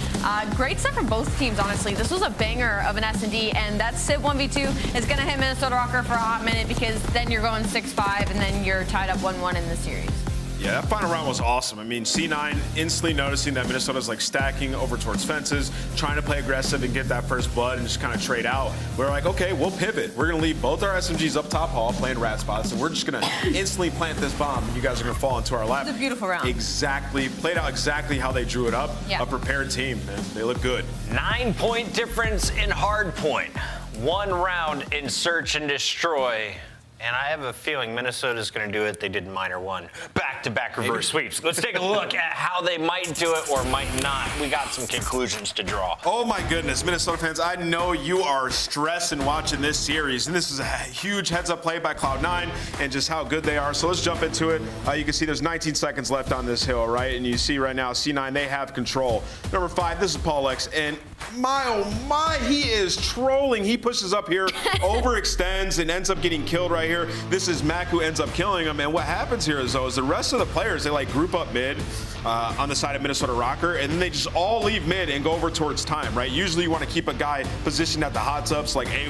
Great stuff from both teams, honestly. This was a banger of an S&D, and that Sib 1v2 is going to hit Minnesota Rocker for a hot minute, because then you're going 6-5 and then you're tied up 1-1 in the series. Yeah, that final round was awesome. I mean, C9 instantly noticing that Minnesota's like stacking over towards fences, trying to play aggressive and get that first blood and just kind of trade out. We're like, okay, we'll pivot. We're going to leave both our SMGs up top hall playing rat spots, and we're just going to instantly plant this bomb, and you guys are going to fall into our lap. It's a beautiful round. Exactly. Played out exactly how they drew it up. Yeah. A prepared team, man. They look good. 9-point difference in hard point. 1 round in search and destroy. And I have a feeling Minnesota's going to do it. They did in Minor 1. Back-to-back reverse sweeps. Let's take a look at how they might do it or might not. We got some conclusions to draw. Oh my goodness, Minnesota fans, I know you are stressing watching this series. And this is a huge heads-up play by Cloud9 and just how good they are. So let's jump into it. You can see there's 19 seconds left on this hill, right? And you see right now, C9, they have control. Number 5, this is Paulex. And my, oh my, he is trolling. He pushes up here, overextends, and ends up getting killed right here. This is Mac who ends up killing him. And what happens here is, though, is the rest of the players, they like group up mid on the side of Minnesota Rocker, and then they just all leave mid and go over towards time, right? Usually you want to keep a guy positioned at the hot tubs, like 8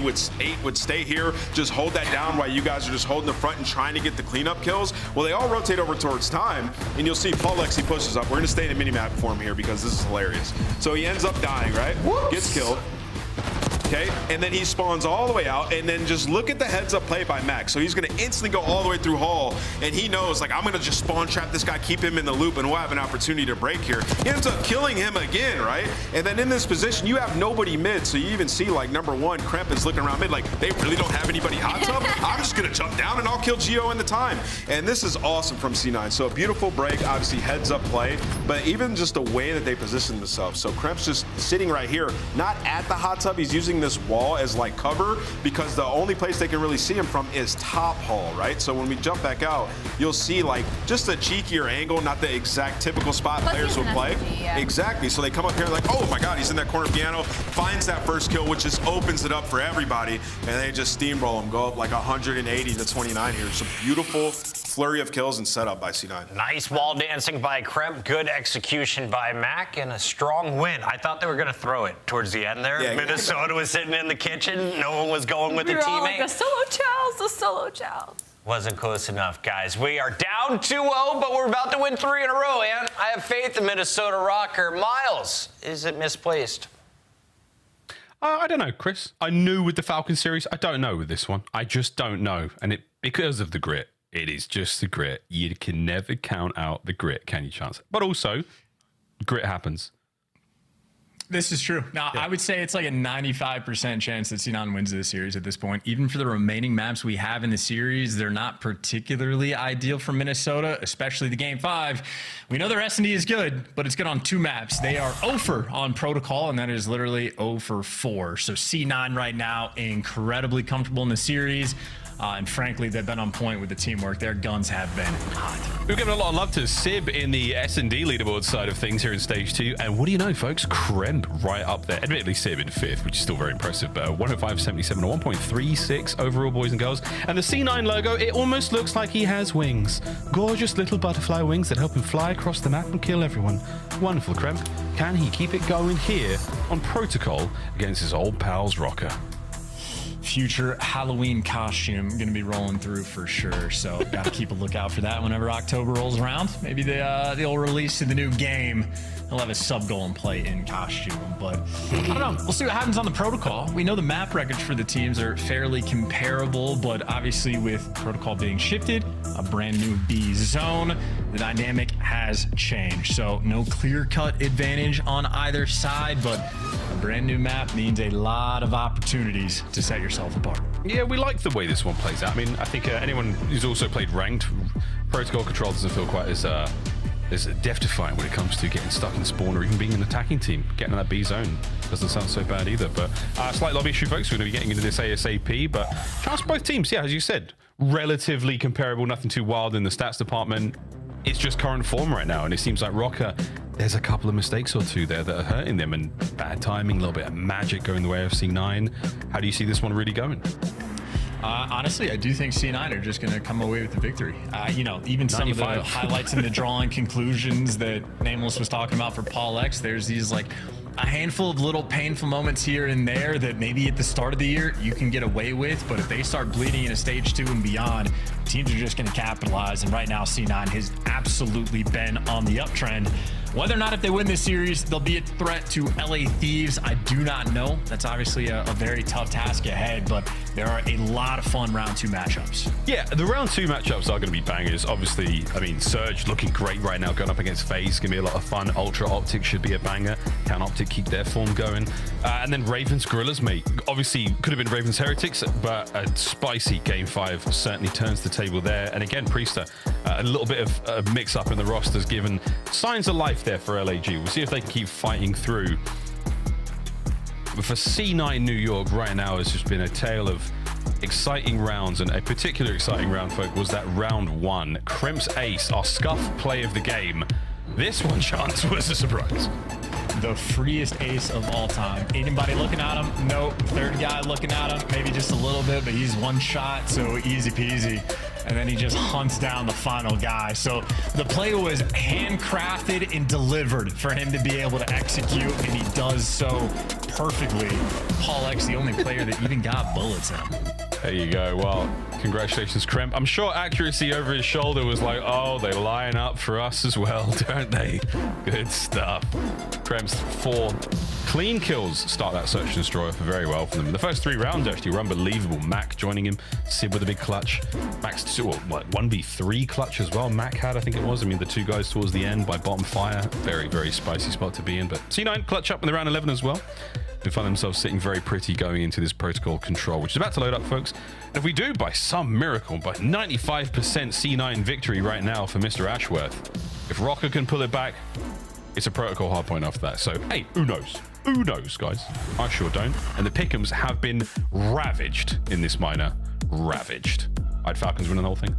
would stay here, just hold that down while you guys are just holding the front and trying to get the cleanup kills. Well, they all rotate over towards time, and you'll see Paulex, he pushes up. We're going to stay in the minimap for him here because this is hilarious. So he ends up dying, right? Whoops. Gets killed. Okay, and then he spawns all the way out, and then just look at the heads-up play by Max. So he's going to instantly go all the way through Hall, and he knows, like, I'm going to just spawn trap this guy, keep him in the loop, and we'll have an opportunity to break here. He ends up killing him again, right? And then in this position, you have nobody mid, so you even see, like, number 1, Kremp is looking around mid, like, they really don't have anybody hot tub? I'm just going to jump down, and I'll kill Geo in the time. And this is awesome from C9. So a beautiful break, obviously heads-up play, but even just the way that they position themselves. So Kremp's just sitting right here, not at the hot tub. He's using this wall as like cover because the only place they can really see him from is top hall, right? So when we jump back out, you'll see like just a cheekier angle, not the exact typical spot players will play. Exactly. So they come up here like, oh my God, he's in that corner piano, finds that first kill, which just opens it up for everybody, and they just steamroll him, go up like 180 to 29 here. It's a beautiful flurry of kills and setup by C9. Nice wall dancing by Kremp, good execution by Mac, and a strong win. I thought they were going to throw it towards the end there. Yeah, Minnesota was sitting in the kitchen. No one was going with the teammate. Like a solo chows, a solo chows. Wasn't close enough, guys. We are down 2-0, but we're about to win 3 in a row, and I have faith in Minnesota Rocker. Miles, is it misplaced? I don't know, Chris. I knew with the Falcon series. I don't know with this one. I just don't know. And it because of the grit. It is just the grit. You can never count out the grit, can you, Chance? But also, grit happens. This is true. Now, I would say it's like a 95% chance that C9 wins this series at this point. Even for the remaining maps we have in the series, they're not particularly ideal for Minnesota, especially the Game 5. We know their S&D is good, but it's good on 2 maps. They are 0 for on Protocol, and that is literally 0 for 4. So C9 right now, incredibly comfortable in the series. And frankly, they've been on point with the teamwork. Their guns have been hot. We've given a lot of love to Sib in the S&D leaderboard side of things here in Stage 2. And what do you know, folks? Kremp right up there. Admittedly, Sib in 5th, which is still very impressive. But 105.77 and 1.36 overall, boys and girls. And the C9 logo, it almost looks like he has wings. Gorgeous little butterfly wings that help him fly across the map and kill everyone. Wonderful, Kremp. Can he keep it going here on Protocol against his old pals Rocker? Future Halloween costume going to be rolling through for sure. So got to keep a lookout for that whenever October rolls around. Maybe they'll release the new game. He'll have a sub goal and play in costume, but I don't know. We'll see what happens on the Protocol. We know the map records for the teams are fairly comparable, but obviously with Protocol being shifted, a brand new B zone, the dynamic has changed. So no clear-cut advantage on either side, but a brand new map means a lot of opportunities to set yourself apart. Yeah, we like the way this one plays out. I mean, I think anyone who's also played ranked, Protocol control doesn't feel quite as death-defying when it comes to getting stuck in spawn or even being an attacking team. Getting in that B zone doesn't sound so bad either. But slight lobby issue, folks. We're going to be getting into this ASAP. But chance both teams, yeah, as you said, relatively comparable. Nothing too wild in the stats department. It's just current form right now. And it seems like Rocker, there's a couple of mistakes or two there that are hurting them. And bad timing, a little bit of magic going the way of C9. How do you see this one really going? Honestly, I do think C9 are just going to come away with the victory. You know, even some of the highlights and the drawing conclusions that Nameless was talking about for Paul X, there's these like a handful of little painful moments here and there that maybe at the start of the year you can get away with, but if they start bleeding into Stage 2 and beyond, teams are just going to capitalize. And right now, C9 has absolutely been on the uptrend. Whether or not if they win this series, they'll be a threat to LA Thieves, I do not know. That's obviously a very tough task ahead, but there are a lot of fun round 2 matchups. Yeah, the round 2 matchups are going to be bangers. Obviously, I mean, Surge looking great right now, going up against FaZe. Going to be a lot of fun. Ultra Optic should be a banger. Can Optic keep their form going? And then Ravens Gorillas, mate. Obviously, could have been Ravens Heretics, but a spicy Game 5 certainly turns the table there. And again, Priester, a little bit of a mix-up in the rosters given signs of life there for LAG. We'll see if they can keep fighting through. But for C9 New York right now, it's just been a tale of exciting rounds, and a particular exciting round, folk, was that round 1. Kremp's ace, our scuff play of the game. This one, Chance, was a surprise. The freest ace of all time. Anybody looking at him? Nope. Third guy looking at him, maybe just a little bit, but he's one shot, so easy peasy. And then he just hunts down the final guy. So the play was handcrafted and delivered for him to be able to execute, and he does so perfectly. Paul X, the only player that even got bullets in him. There you go. Well, congratulations, Kremp. I'm sure accuracy over his shoulder was like, oh, they line up for us as well, don't they? Good stuff. Kremp's 4 clean kills start that search and destroy off very well for them. The first 3 rounds actually were unbelievable. Mac joining him, Sib with a big clutch. Mac's 1v3 clutch as well. Mac had, I think it was. I mean, the 2 guys towards the end by bottom fire. Very, very spicy spot to be in. But C9 clutch up in the round 11 as well. They find themselves sitting very pretty going into this Protocol control, which is about to load up, folks. And if we do, by some miracle, by 95% C9 victory right now for Mr. Ashworth, if Rocker can pull it back, it's a Protocol hardpoint after that. So, hey, who knows? Who knows, guys? I sure don't. And the Pick'ems have been ravaged in this minor. Ravaged. I'd Falcons win the whole thing.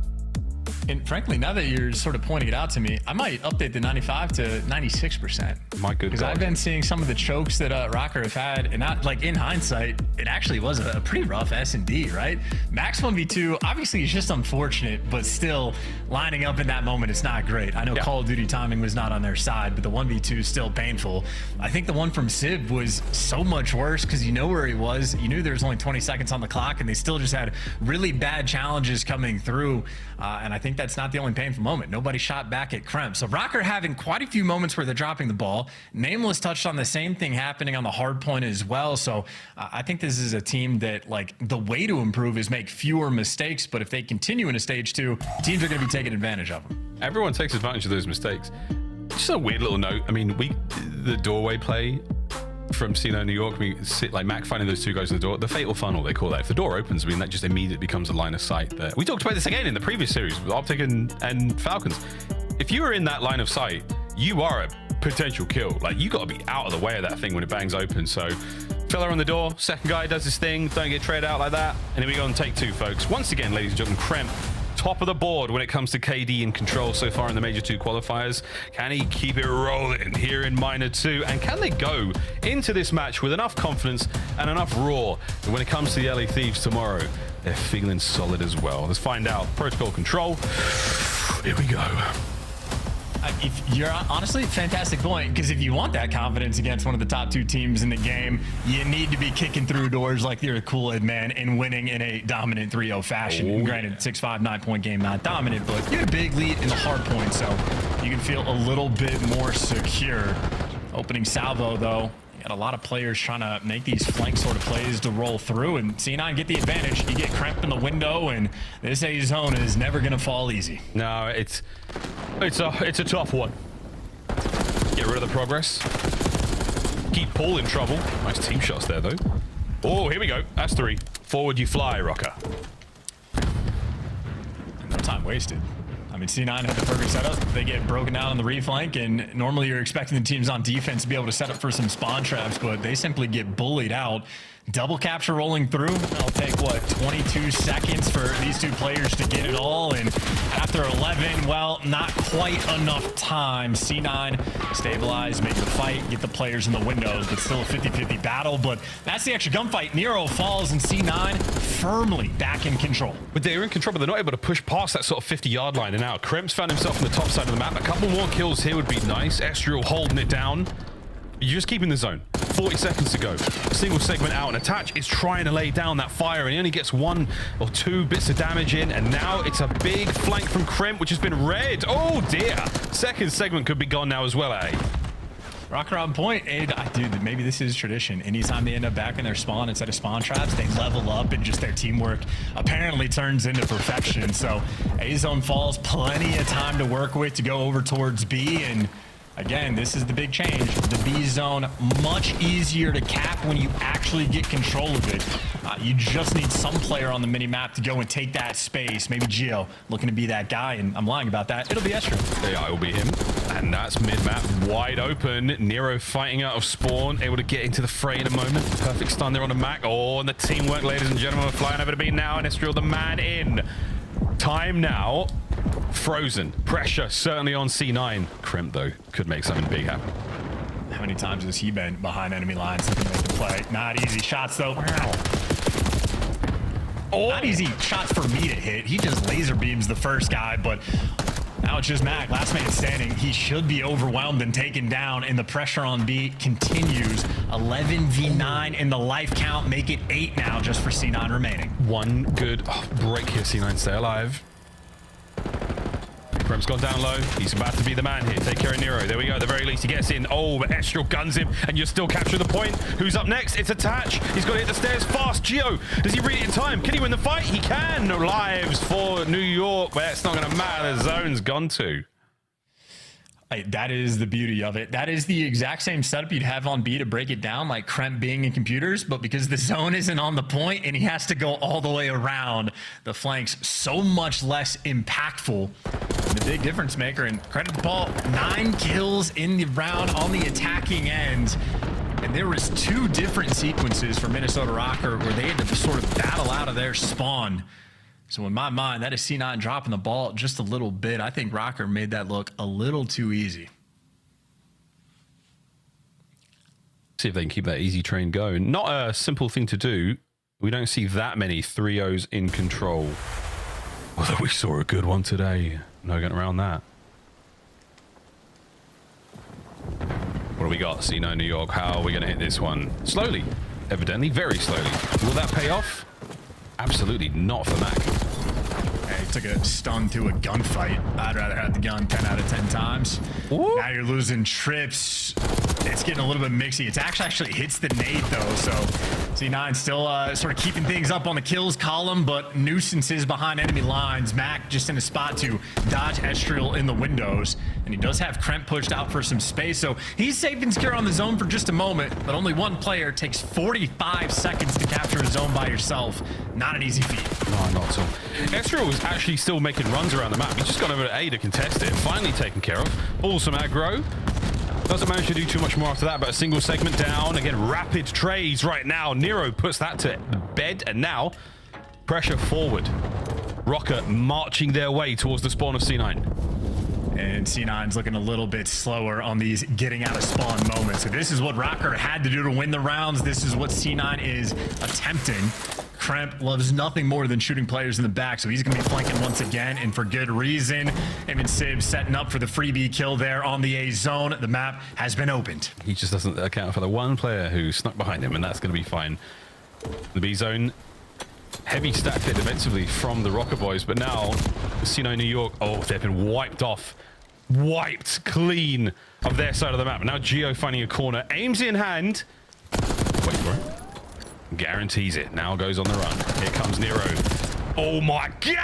And frankly, now that you're sort of pointing it out to me, I might update the 95 to 96%. My good Because God. I've been seeing some of the chokes that Rocker have had, and not like in hindsight, it actually was a pretty rough S&D, right? Max 1v2, obviously it's just unfortunate, but still lining up in that moment, it's not great. I know Call of Duty timing was not on their side, but the 1v2 is still painful. I think the one from Civ was so much worse because you know where he was. You knew there was only 20 seconds on the clock, and they still just had really bad challenges coming through. And I think that's not the only painful moment. Nobody shot back at Kremp. So Rocker having quite a few moments where they're dropping the ball. Nameless touched on the same thing happening on the hard point as well. So I think this is a team that, like, the way to improve is make fewer mistakes. But if they continue in a stage 2, teams are going to be taking advantage of them. Everyone takes advantage of those mistakes. Just a weird little note. I mean, the doorway play from C9 New York, we sit like Mac finding those two guys in the door, the fatal funnel, they call that. If the door opens, I mean, that just immediately becomes a line of sight there. We talked about this again in the previous series with Optic and Falcons. If you are in that line of sight, you are a potential kill. Like, you got to be out of the way of that thing when it bangs open. So filler on the door, second guy does his thing, don't get traded out like that. And here we go on take 2, folks. Once again, ladies and gentlemen, Kremp, top of the board when it comes to KD and control so far in the Major 2 qualifiers. Can he keep it rolling here in Minor 2? And can they go into this match with enough confidence and enough raw that when it comes to the LA Thieves tomorrow, they're feeling solid as well? Let's find out. Protocol control. Here we go. If you're honestly, fantastic point, because if you want that confidence against one of the top 2 teams in the game, you need to be kicking through doors like you're a Kool-Aid man and winning in a dominant 3-0 fashion. Granted, 6-5, 9-point game, not dominant, but you had a big lead in the hard point, so you can feel a little bit more secure. Opening salvo, though, you got a lot of players trying to make these flank sort of plays to roll through, and C9 get the advantage. You get Kremp in the window, and this A zone is never going to fall easy. No, it's a tough one. Get rid of the progress. Keep Paul in trouble. Nice team shots there, though. Oh, here we go. That's 3. Forward you fly, Rocker. No time wasted. I mean, C9 had the perfect setup. They get broken down on the reflank, and normally you're expecting the teams on defense to be able to set up for some spawn traps, but they simply get bullied out. Double capture rolling through. It'll take, what, 22 seconds for these 2 players to get it all, and after 11, well, not quite enough time. C9 stabilize, make the fight, get the players in the windows, but still a 50-50 battle, but that's the extra gunfight. Nero falls, and C9 firmly back in control. But they're in control, but they're not able to push past that sort of 50-yard line. And now Kremp's found himself on the top side of the map. A couple more kills here would be nice. Estriel holding it down. You're just keeping the zone. 40 seconds to go. Single segment out, and Attach is trying to lay down that fire, and he only gets 1 or 2 bits of damage in, and now it's a big flank from Kremp, which has been red. Oh dear. Second segment could be gone now as well, eh? Rocker on point. Dude, maybe this is tradition. Anytime they end up back in their spawn instead of spawn traps, they level up, and just their teamwork apparently turns into perfection. So A-Zone falls, plenty of time to work with to go over towards B, and again, this is the big change. The B zone, much easier to cap when you actually get control of it. You just need some player on the mini-map to go and take that space. Maybe Geo looking to be that guy, and I'm lying about that. It'll be Estriel. Yeah, it will be him. And that's mid-map wide open. Nero fighting out of spawn, able to get into the fray in a moment. Perfect stun there on the Mac. Oh, and the teamwork, ladies and gentlemen, flying over to B now, and Estriel, the man in. Time now. Frozen. Pressure certainly on C9. Kremp, though, could make something big happen. How many times has he been behind enemy lines looking to make the play? Not easy shots, though. Wow. Oh. Not easy shots for me to hit. He just laser beams the first guy, but now it's just Mac. Last man standing. He should be overwhelmed and taken down, and the pressure on B continues. 11v9 in the life count. Make it 8 now just for C9 remaining. One good break here. C9 stay alive. Kremp's gone down low. He's about to be the man here. Take care of Nero. There we go. At the very least, he gets in. Oh, but Estriel guns him, and you're still capturing the point. Who's up next? It's Attach. He's got to hit the stairs fast. Geo, does he read it in time? Can he win the fight? He can. No lives for New York, but it's not going to matter. The zone's gone to. That is the beauty of it. That is the exact same setup you'd have on B to break it down, like Kremp being in computers, but because the zone isn't on the point and he has to go all the way around, the flank's so much less impactful. The big difference maker, and credit to Paul, 9 kills in the round on the attacking end. And there was 2 different sequences for Minnesota Rocker where they had to sort of battle out of their spawn. So in my mind, that is C9 dropping the ball just a little bit. I think Rocker made that look a little too easy. See if they can keep that easy train going. Not a simple thing to do. We don't see that many 3-0s in control. Although we saw a good one today. No getting around that. What do we got? C9 New York. How are we going to hit this one? Slowly. Evidently, very slowly. Will that pay off? Absolutely not for Mac. Hey, he took a stun to a gunfight. I'd rather have the gun 10 out of 10 times. Ooh. Now you're losing trips. It's getting a little bit mixy. It actually hits the nade, though, so C9 still sort of keeping things up on the kills column, but nuisances behind enemy lines. Mac just in a spot to dodge Estriel in the windows, and he does have Kremp pushed out for some space, so he's safe and secure on the zone for just a moment, but only one player takes 45 seconds to capture a zone by yourself. Not an easy feat. No, not at all. Estriel was actually still making runs around the map. He's just gone over to A to contest it. Finally taken care of. Awesome aggro. Doesn't manage to do too much more after that, but a single segment down. Again, rapid trades right now. Nero puts that to bed, and now pressure forward. Rocker marching their way towards the spawn of C9. And C9's looking a little bit slower on these getting out of spawn moments. So this is what Rocker had to do to win the rounds. This is what C9 is attempting. Kremp loves nothing more than shooting players in the back, so he's going to be flanking once again, and for good reason. Him and Sib setting up for the freebie kill there on the A zone. The map has been opened. He just doesn't account for the one player who snuck behind him, and that's going to be fine. The B zone, heavy stack hit defensively from the Rocker boys, but now C9 New York, oh, they've been wiped off. Wiped clean of their side of the map. Now Geo finding a corner, aims in hand. Wait for it. Guarantees it. Now goes on the run. Here comes Nero. Oh my god!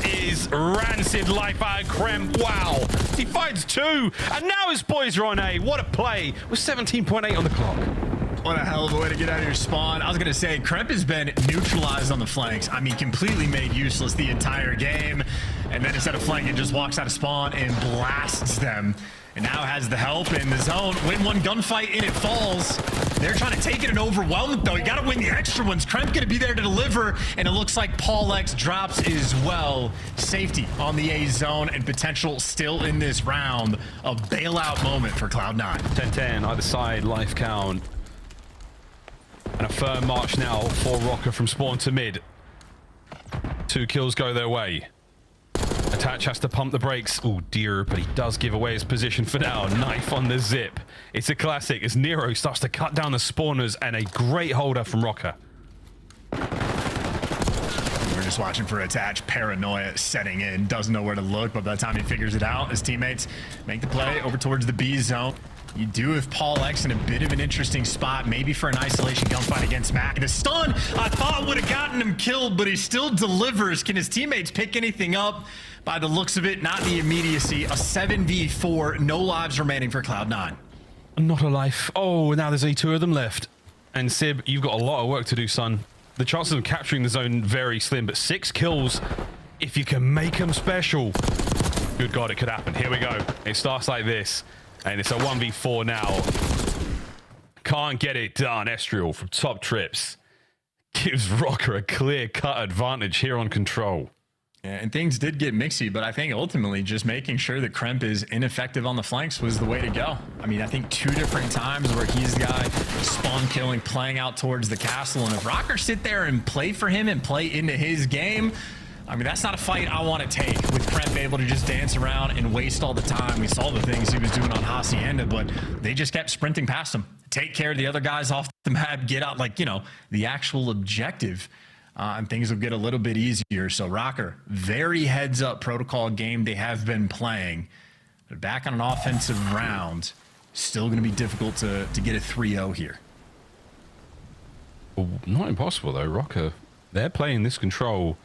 Is rancid life out of Kremp. Wow. He finds 2. And now his boys are on A. What a play. With 17.8 on the clock. What a hell of a way to get out of your spawn. I was going to say, Kremp has been neutralized on the flanks. I mean, completely made useless the entire game. And then instead of flanking, just walks out of spawn and blasts them. And now has the help in the zone. Win one gunfight and it falls. They're trying to take it and overwhelm it, though. You got to win the extra ones. Kremp going to be there to deliver. And it looks like Paul X drops as well. Safety on the A zone and potential still in this round. A bailout moment for Cloud9. 10-10 either side, life count. And a firm march now for Rocker from spawn to mid. 2 kills go their way. Attach has to pump the brakes. Oh dear, but he does give away his position for now. Knife on the zip. It's a classic as Nero starts to cut down the spawners, and a great holder from Rocker. We're just watching for Attach. Paranoia setting in. Doesn't know where to look, but by the time he figures it out, his teammates make the play over towards the B zone. You do have Paul X in a bit of an interesting spot, maybe for an isolation gunfight against Mac. The stun, I thought would have gotten him killed, but he still delivers. Can his teammates pick anything up? By the looks of it, not the immediacy. A 7v4, no lives remaining for Cloud9. Not a life. Oh, now there's only 2 of them left. And Sib, you've got a lot of work to do, son. The chances of capturing the zone very slim, but 6 kills, if you can make them special. Good God, it could happen. Here we go. It starts like this. And it's a 1v4 now. Can't get it done. Estriel from top trips gives Rocker a clear-cut advantage here on control. Yeah, and things did get mixy, but I think ultimately just making sure that Kremp is ineffective on the flanks was the way to go. I mean, I think 2 different times where he's the guy spawn killing, playing out towards the castle, and if Rocker sit there and play for him and play into his game, I mean, that's not a fight I want to take with Kremp able to just dance around and waste all the time. We saw the things he was doing on Hacienda, but they just kept sprinting past him. Take care of the other guys off the map, get out, like, you know, the actual objective, and things will get a little bit easier. So Rocker, very heads up protocol game they have been playing. They're back on an offensive round. Still going to be difficult to get a 3-0 here. Well, not impossible, though. Rocker, they're playing this control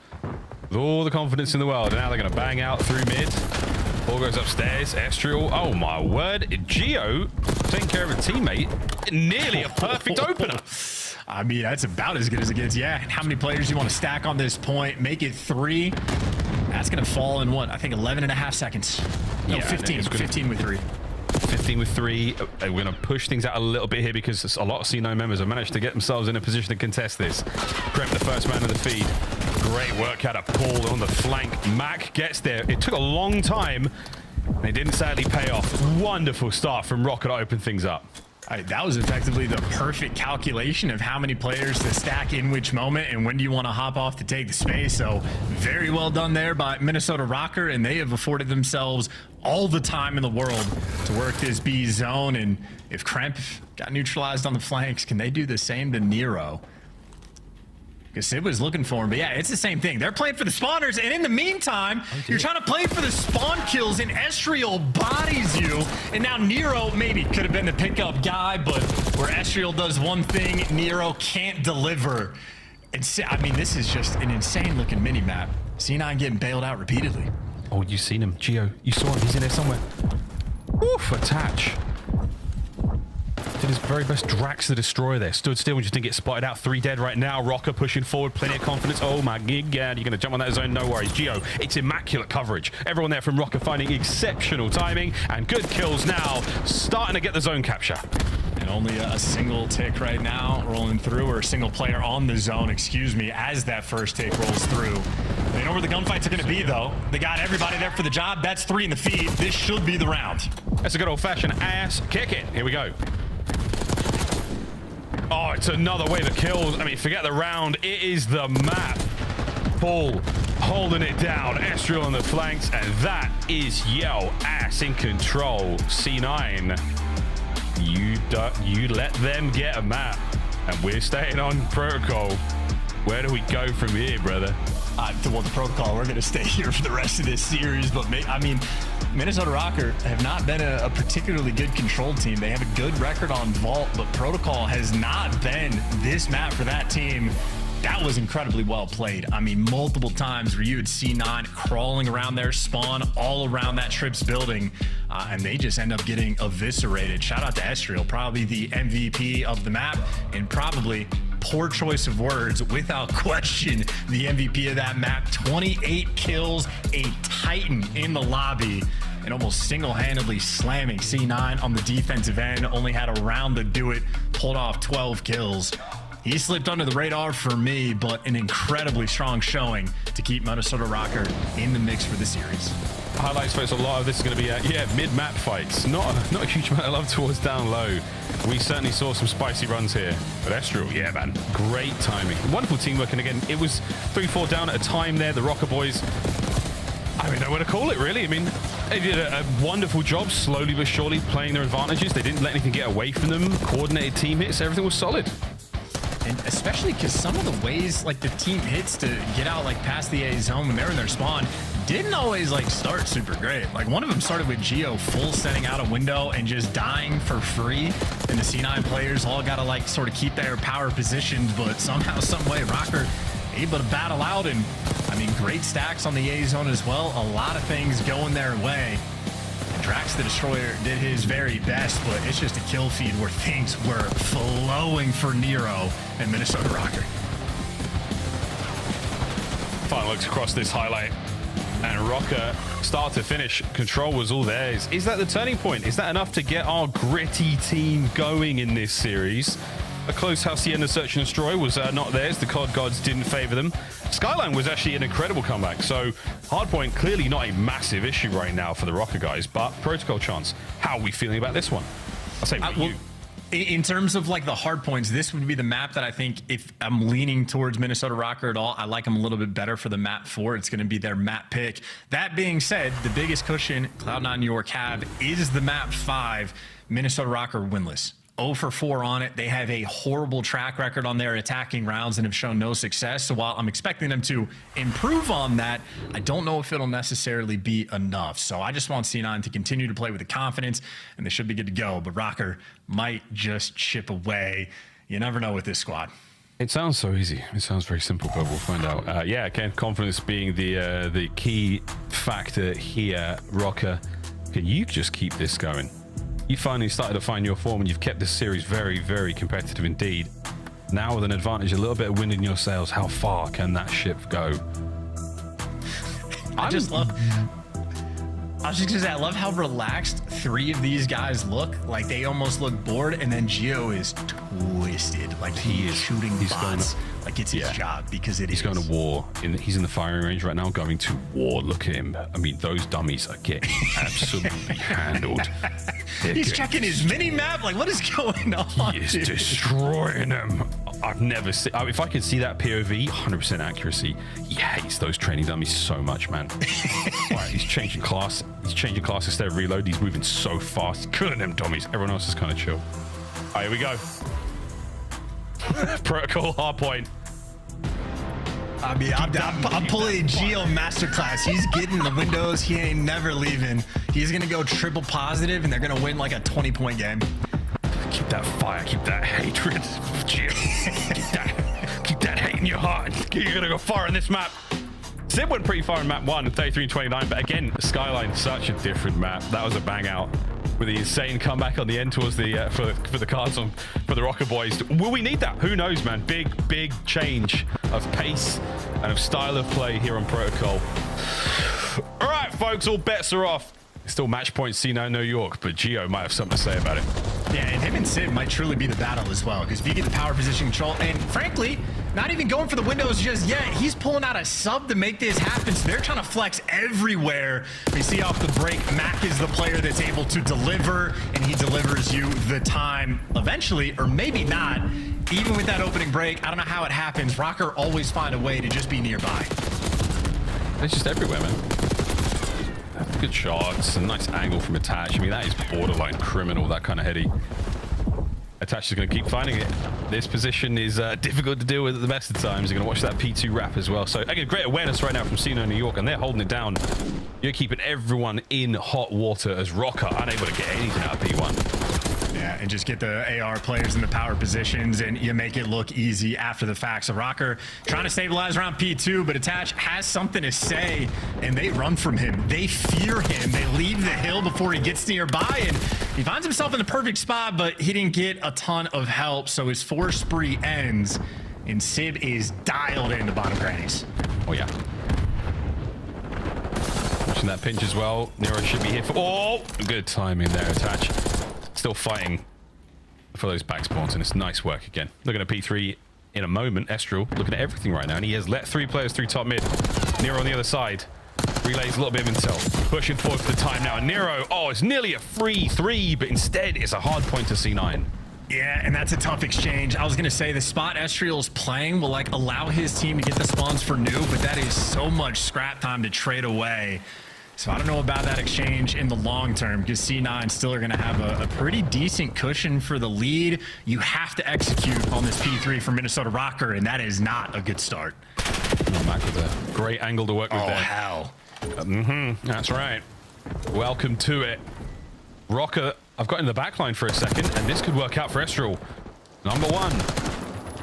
with all the confidence in the world, and now they're going to bang out through mid. Ball goes upstairs. Estriel, oh my word. Geo taking care of a teammate. Nearly a perfect opener. I mean, that's about as good as it gets. Yeah, and how many players do you want to stack on this point? Make it 3. That's going to fall in what? I think 11.5 seconds. No, Yeah, 15. 15 with 3. 15 with 3. We're going to push things out a little bit here because a lot of C9 members have managed to get themselves in a position to contest this. Kremp, the first man of the feed. Great work out of Paul on the flank. Mac gets there. It took a long time. And it didn't sadly pay off. Wonderful start from Rocket to open things up. That was effectively the perfect calculation of how many players to stack in which moment and when do you want to hop off to take the space. So very well done there by Minnesota Rocker, and they have afforded themselves all the time in the world to work this B zone. And if Kremp got neutralized on the flanks, can they do the same to Nero? Because Sid was looking for him, but yeah, it's the same thing. They're playing for the spawners, and in the meantime, you're trying to play for the spawn kills, and Estriel bodies you, and now Nero maybe could have been the pickup guy, but where Estriel does one thing, Nero can't deliver. And I mean, this is just an insane-looking mini-map. C9 getting bailed out repeatedly. Oh, you seen him. Gio, you saw him. He's in there somewhere. Oof, attach. Did his very best. Drax the Destroyer there. Stood still and just didn't get spotted out. 3 dead right now. Rocker pushing forward. Plenty of confidence. Oh my god. You're going to jump on that zone. No worries. Gio, it's immaculate coverage. Everyone there from Rocker finding exceptional timing and good kills now. Starting to get the zone capture. And only a single tick right now rolling through, or a single player on the zone, excuse me, as that first tick rolls through. They know where the gunfights are going to be, though. They got everybody there for the job. That's 3 in the feed. This should be the round. That's a good old-fashioned ass kick it. Here we go. Oh, it's another wave of kills. I mean, forget the round. It is the map. Paul holding it down. Estriel on the flanks, and that is Yell ass in control. C9. You let them get a map, and we're staying on protocol. Where do we go from here, brother? Well, the protocol, we're going to stay here for the rest of this series, but I mean, Minnesota Rocker have not been a particularly good control team. They have a good record on Vault, but protocol has not been this map for that team. That was incredibly well played. I mean, multiple times where you would see C9 crawling around their spawn all around that Trips building, and they just end up getting eviscerated. Shout out to Estriel, probably the MVP of the map, and probably, poor choice of words, without question, the MVP of that map. 28 kills, a Titan in the lobby, and almost single-handedly slamming C9 on the defensive end. Only had a round to do it, pulled off 12 kills. He slipped under the radar for me, but an incredibly strong showing to keep Minnesota Rocker in the mix for the series. Highlights folks, a lot of this is going to be mid-map fights. Not a huge amount of love towards down low. We certainly saw some spicy runs here. But Estriel, yeah, man, great timing. Wonderful teamwork, and again, it was 3-4 down at a time there. The Rocker boys, I don't know what to call it, really. I mean, they did a wonderful job, slowly but surely playing their advantages. They didn't let anything get away from them. Coordinated team hits, everything was solid. And especially because some of the ways like the team hits to get out like past the A zone when they're in their spawn didn't always like start super great. Like one of them started with Gio full setting out a window and just dying for free, and the C9 players all got to like sort of keep their power positioned, but somehow, some way, Rocker able to battle out, and I mean, great stacks on the A zone as well. A lot of things going their way. Drax the Destroyer did his very best, but it's just a kill feed where things were flowing for Nero and Minnesota Rocker. Final looks across this highlight, and Rocker, start to finish, control was all theirs. Is that the turning point? Is that enough to get our gritty team going in this series? A close Hacienda Search and Destroy was not theirs. The COD gods didn't favor them. Skyline was actually an incredible comeback. So hardpoint clearly not a massive issue right now for the Rocker guys, but protocol chance. How are we feeling about this one? I'll say you. In terms of like the hard points, this would be the map that I think, if I'm leaning towards Minnesota Rocker at all, I like them a little bit better for the map 4. It's going to be their map pick. That being said, the biggest cushion Cloud9 New York have is the map 5. Minnesota Rocker winless. 0 for 4 on it. They have a horrible track record on their attacking rounds and have shown no success. So while I'm expecting them to improve on that, I don't know if it'll necessarily be enough. So I just want C9 to continue to play with the confidence, and they should be good to go. But Rocker might just chip away. You never know with this squad. It sounds so easy. It sounds very simple, but we'll find out. Yeah, again, confidence being the key factor here. Rocker, can you just keep this going? You finally started to find your form, and you've kept this series very, very competitive indeed. Now with an advantage, a little bit of wind in your sails, how far can that ship go? I was just gonna say, I love how relaxed 3 of these guys look. Like they almost look bored, and then Geo is twisted. Like he is shooting bots. Like it's his job because he's going to war. He's in the firing range right now, going to war. Look at him. I mean, those dummies are getting absolutely handled. He's checking his mini map. Like, what is going on? He is destroying them. I've never seen. If I could see that POV, 100% accuracy. He hates those training dummies so much, man. Right, he's changing class. He's changing class instead of reload. He's moving so fast, killing them dummies. Everyone else is kind of chill. All right, here we go. Protocol hard point. I mean, I'm pulling Geo Masterclass. He's getting the windows. He ain't never leaving. He's going to go triple positive, and they're going to win like a 20-point game. Keep that fire. Keep that hatred, Geo. keep that hate in your heart. You're going to go far on this map. Zib went pretty far in map 1, 33-29, but again, Skyline, such a different map. That was a bang out with the insane comeback on the end towards the for the cards on for the Rocker boys. Will we need that? Who knows, man? Big change of pace and of style of play here on Protocol. All right, folks, all bets are off. It's still match point C9 New York, but Geo might have something to say about it. Yeah, and him and Sid might truly be the battle as well, because if you get the power position control, and frankly, not even going for the windows just yet, he's pulling out a sub to make this happen, so they're trying to flex everywhere. We see off the break, Mac is the player that's able to deliver, and he delivers you the time eventually, or maybe not. Even with that opening break, I don't know how it happens. Rocker always find a way to just be nearby. It's just everywhere, man. Good shots, a nice angle from Attach. I mean, that is borderline criminal, that kind of heady. Attach is going to keep finding it. This position is difficult to deal with at the best of times. You're going to watch that P2 wrap as well. So, again, great awareness right now from C9 New York, and they're holding it down. You're keeping everyone in hot water as Rocker unable to get anything out of P1. Yeah, and just get the AR players in the power positions, and you make it look easy after the fact. So Rocker trying to stabilize around P2, but Attach has something to say, and they run from him. They fear him. They leave the hill before he gets nearby, and he finds himself in the perfect spot, but he didn't get a ton of help, so his 4 spree ends, and Sib is dialed into bottom grannies. Oh, yeah. Watching that pinch as well. Nero should be here for... Oh, good timing there, Attach. Still fighting for those back spawns, and it's nice work again. Looking at P3 in a moment. Estral looking at everything right now, and he has let 3 players through top mid. Nero on the other side. Relays a little bit of intel. Pushing forward for the time now. And Nero, oh, it's nearly a free 3, but instead it's a hard point to C9. Yeah, and that's a tough exchange. I was going to say the spot Estriel's playing will like allow his team to get the spawns for new, but that is so much scrap time to trade away. So I don't know about that exchange in the long term, because C9 still are going to have a pretty decent cushion for the lead. You have to execute on this P3 for Minnesota Rocker, and that is not a good start. Mac with a great angle to work with there. Oh, hell. That's right. Welcome to it. Rocker, I've got in the backline for a second, and this could work out for Estral. Number 1.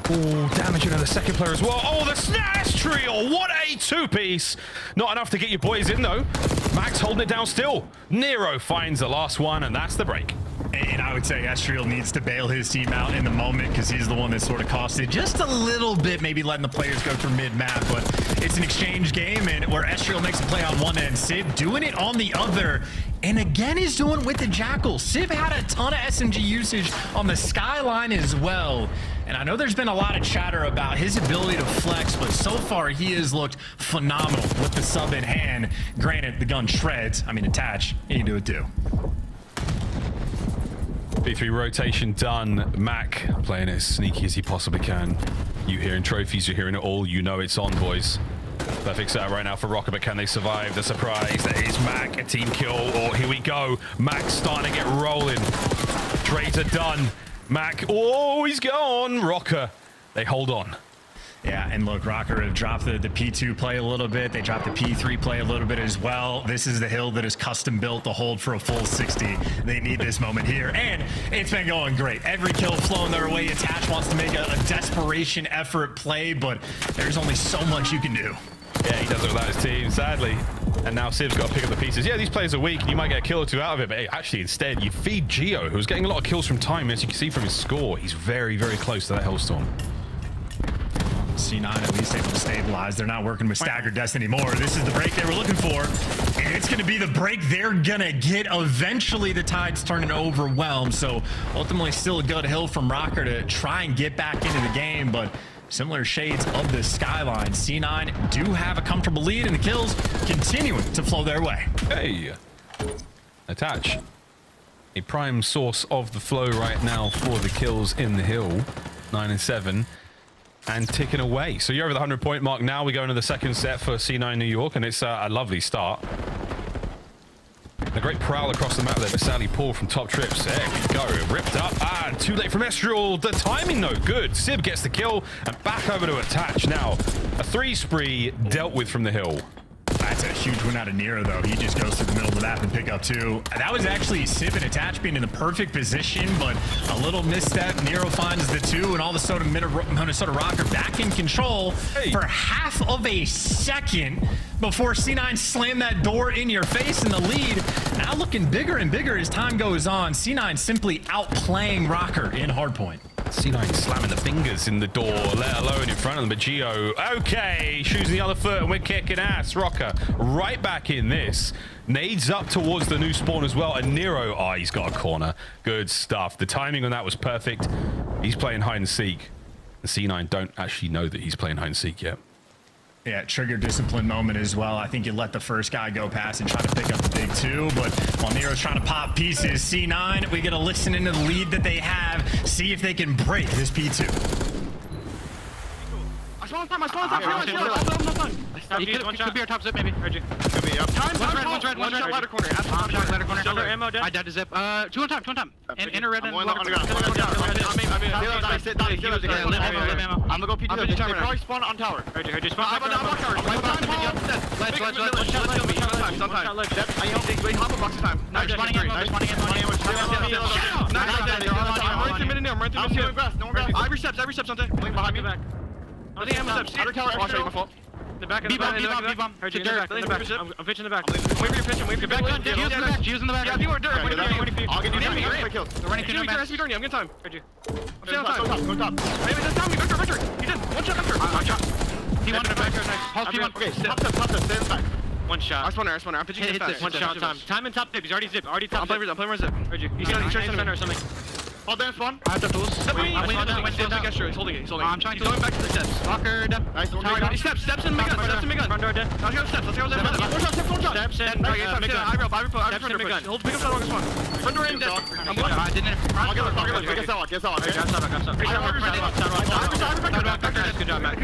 Oh, damaging on the second player as well. Oh, the Snash Trio! What a 2-piece! Not enough to get your boys in, though. Max holding it down still. Nero finds the last one, and that's the break. And I would say Estriel needs to bail his team out in the moment, because he's the one that sort of costed just a little bit, maybe letting the players go through mid-map. But it's an exchange game, and where Estriel makes a play on one end, Sib doing it on the other. And again, he's doing it with the Jackal. Sib had a ton of SMG usage on the Skyline as well. And I know there's been a lot of chatter about his ability to flex, but so far he has looked phenomenal with the sub in hand. Granted, the gun shreds. I mean, Attach, he can do it too. P3 rotation done. Mac playing it as sneaky as he possibly can. You hearing trophies, you're hearing it all. You know it's on, boys. Perfect setup right now for Rocker, but can they survive the surprise? There is Mac, a team kill. Oh, here we go. Mac's starting to get rolling. Trades are done. Mac, oh, he's gone. Rocker, they hold on. Yeah, and look, Rocker have dropped the P2 play a little bit. They dropped the P3 play a little bit as well. This is the hill that is custom built to hold for a full 60. They need this moment here, and it's been going great. Every kill flowing their way. Attach wants to make a desperation effort play, but there's only so much you can do. Yeah, he does it without his team, sadly. And now Sib's got to pick up the pieces. Yeah, these players are weak, and you might get a kill or 2 out of it, but hey, actually, instead, you feed Geo, who's getting a lot of kills from time. As you can see from his score, he's very, very close to that Hellstorm. C9 at least able to stabilize. They're not working with Staggered Deaths anymore. This is the break they were looking for. And it's going to be the break they're going to get. Eventually, the tide's turning overwhelmed. So ultimately, still a good hill from Rocker to try and get back into the game. But similar shades of the skyline. C9 do have a comfortable lead, and the kills continuing to flow their way. Hey, Attach. A prime source of the flow right now for the kills in the hill. 9 and 7. And ticking away. So you're over the 100-point mark now. We go into the second set for C9 New York, and it's a lovely start. A great prowl across the map there by Sally Paul from Top Trips. There we go. Ripped up. And too late from Estriel. The timing, though, good. Sib gets the kill and back over to Attach. Now, a 3 spree dealt with from the hill. That's a huge win out of Nero, though. He just goes to the middle of the map and pick up 2. That was actually Sib and Attach being in the perfect position, but a little misstep. Nero finds the 2, and all of a sudden Minnesota Rocker back in control for half of a second before C9 slammed that door in your face, and the lead now looking bigger and bigger as time goes on. C9 simply outplaying Rocker in hardpoint. C9 slamming the fingers in the door, let alone in front of them. But Geo, okay, shoots the other foot, and we're kicking ass. Rocker right back in this. Nades up towards the new spawn as well. And Nero, he's got a corner. Good stuff. The timing on that was perfect. He's playing hide and seek. The C9 don't actually know that he's playing hide and seek yet. Yeah, trigger discipline moment as well. I think you let the first guy go past and try to pick up the big 2, but while Nero's trying to pop pieces, C9, we get to listen into the lead that they have, see if they can break this P2. He could be our top zip, maybe. Heard you. Could be up. One's red. Ladder corner. Ladder corner. Silver ammo dead. I dead to zip. 2 on time. Inner red and ladder corner. I'm gonna go P2. They probably spawn on tower. Heard you. Spawn. Hop a box time. They're spawning ammo. I'm right through mid. Every steps something. Behind me. Back. I think ammo steps. Outer tower. I'll show you my fault. The back. B-bomb. Heard you. In the back. I'm pitching the back. Wait for your pitching. Wait for your back. Geo's in the back. Yeah, people are dirt. I'll get you. They're running through the I'm getting time. Heard you. I'm top. Hey, that's down me. Victor. He did. One shot, Victor. One shot. P1 in the back. Pulse P1. Okay, top step. Stay inside. One shot. I spawn there. I'm pitching Hit fast. this. One shot time. Time and top zip. He's already zip. Already top zip. I'm playing zip. Heard you. He's trying to center or something. All down spawn. I have the tools. Step me. I'm He's holding it. I'm trying to. He's going back to the steps. Rocker dead. Nice. Steps in the gun. Front door dead. Let's go steps. One shot. Steps in. Mid gun. Steps in mid gun. Hold pick up that August one. Front door in dead. I'm going. I didn't. I'll get it. Get that one. Good job, Matt.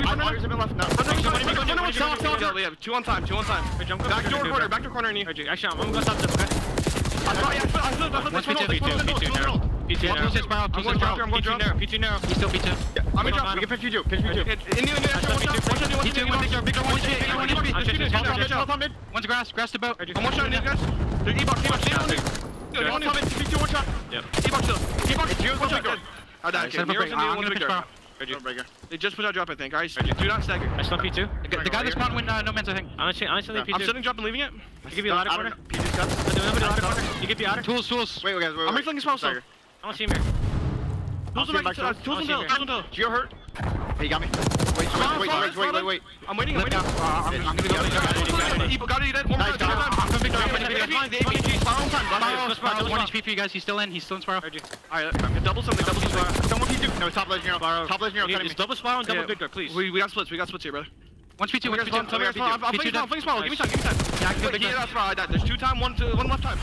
We have 2 on time. Back door corner in you. Actually, I'm gonna go top zip, okay? P2 narrow. P2 narrow. He's still P2. I'm in drop. We can pitch you. Big door. One's grass to boat. I'm one shot in these guys. They're E-box. One shot. Yep. E-box still. Geo's one big door. I died. Nero's in the one big door. They just put out drop, I think. Guys, do not stagger. I spawned P2. The guy that spawned when no man's, I think. Honestly, P2. I'm sitting drop and leaving it. I'll give you a ladder corner. You give me ladder. Tools. Wait, guys. I'm refilling small stuff. I don't see him here. Tools until. Geo hurt. Hey, you got me. Wait. I'm waiting. I'm gonna go. Got it. One more time. I'm coming down. One HP for you guys. He's still in spiral. Alright, double something. Someone P2. No, top ledge Nero. Top ledge Nero. It's double spiral and double big door, please. We got splits here, brother. One's P2. I'm playing small. Give me time. Yeah, I can go big door. There's 2 time, one left time.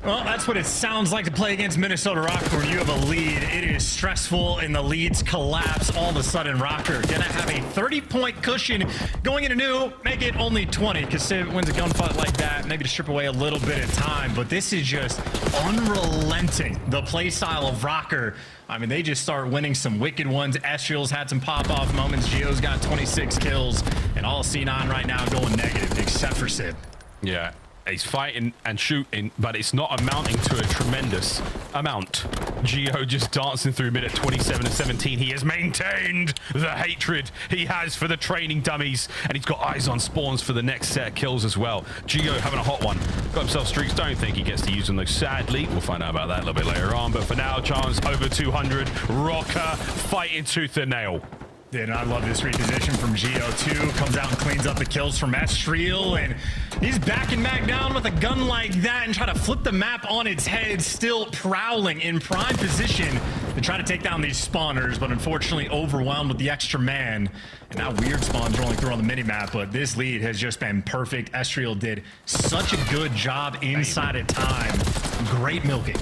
Well, that's what it sounds like to play against Minnesota Rocker when you have a lead. It is stressful and the leads collapse. All of a sudden, Rocker gonna have a 30-point cushion going into new, make it only 20 because Civ wins a gunfight like that, maybe to strip away a little bit of time. But this is just unrelenting, the play style of Rocker. I mean, they just start winning some wicked ones. Estriel's had some pop-off moments. Geo's got 26 kills, and all C9 right now going negative, except for Civ. Yeah. He's fighting and shooting, but it's not amounting to a tremendous amount. Gio just dancing through mid at 27 and 17. He has maintained the hatred he has for the training dummies, and he's got eyes on spawns for the next set of kills as well. Gio having a hot one. Got himself streaks. Don't think he gets to use them though, sadly. We'll find out about that a little bit later on. But for now, Chance over 200. Rocker fighting tooth and nail. Yeah, and I love this reposition from Gio too. Comes out and cleans up the kills from Estriel, and he's backing Mac down with a gun like that and try to flip the map on its head, still prowling in prime position to try to take down these spawners, but unfortunately overwhelmed with the extra man. And now weird spawns rolling through on the mini-map, but this lead has just been perfect. Estriel did such a good job inside of time. Great milking.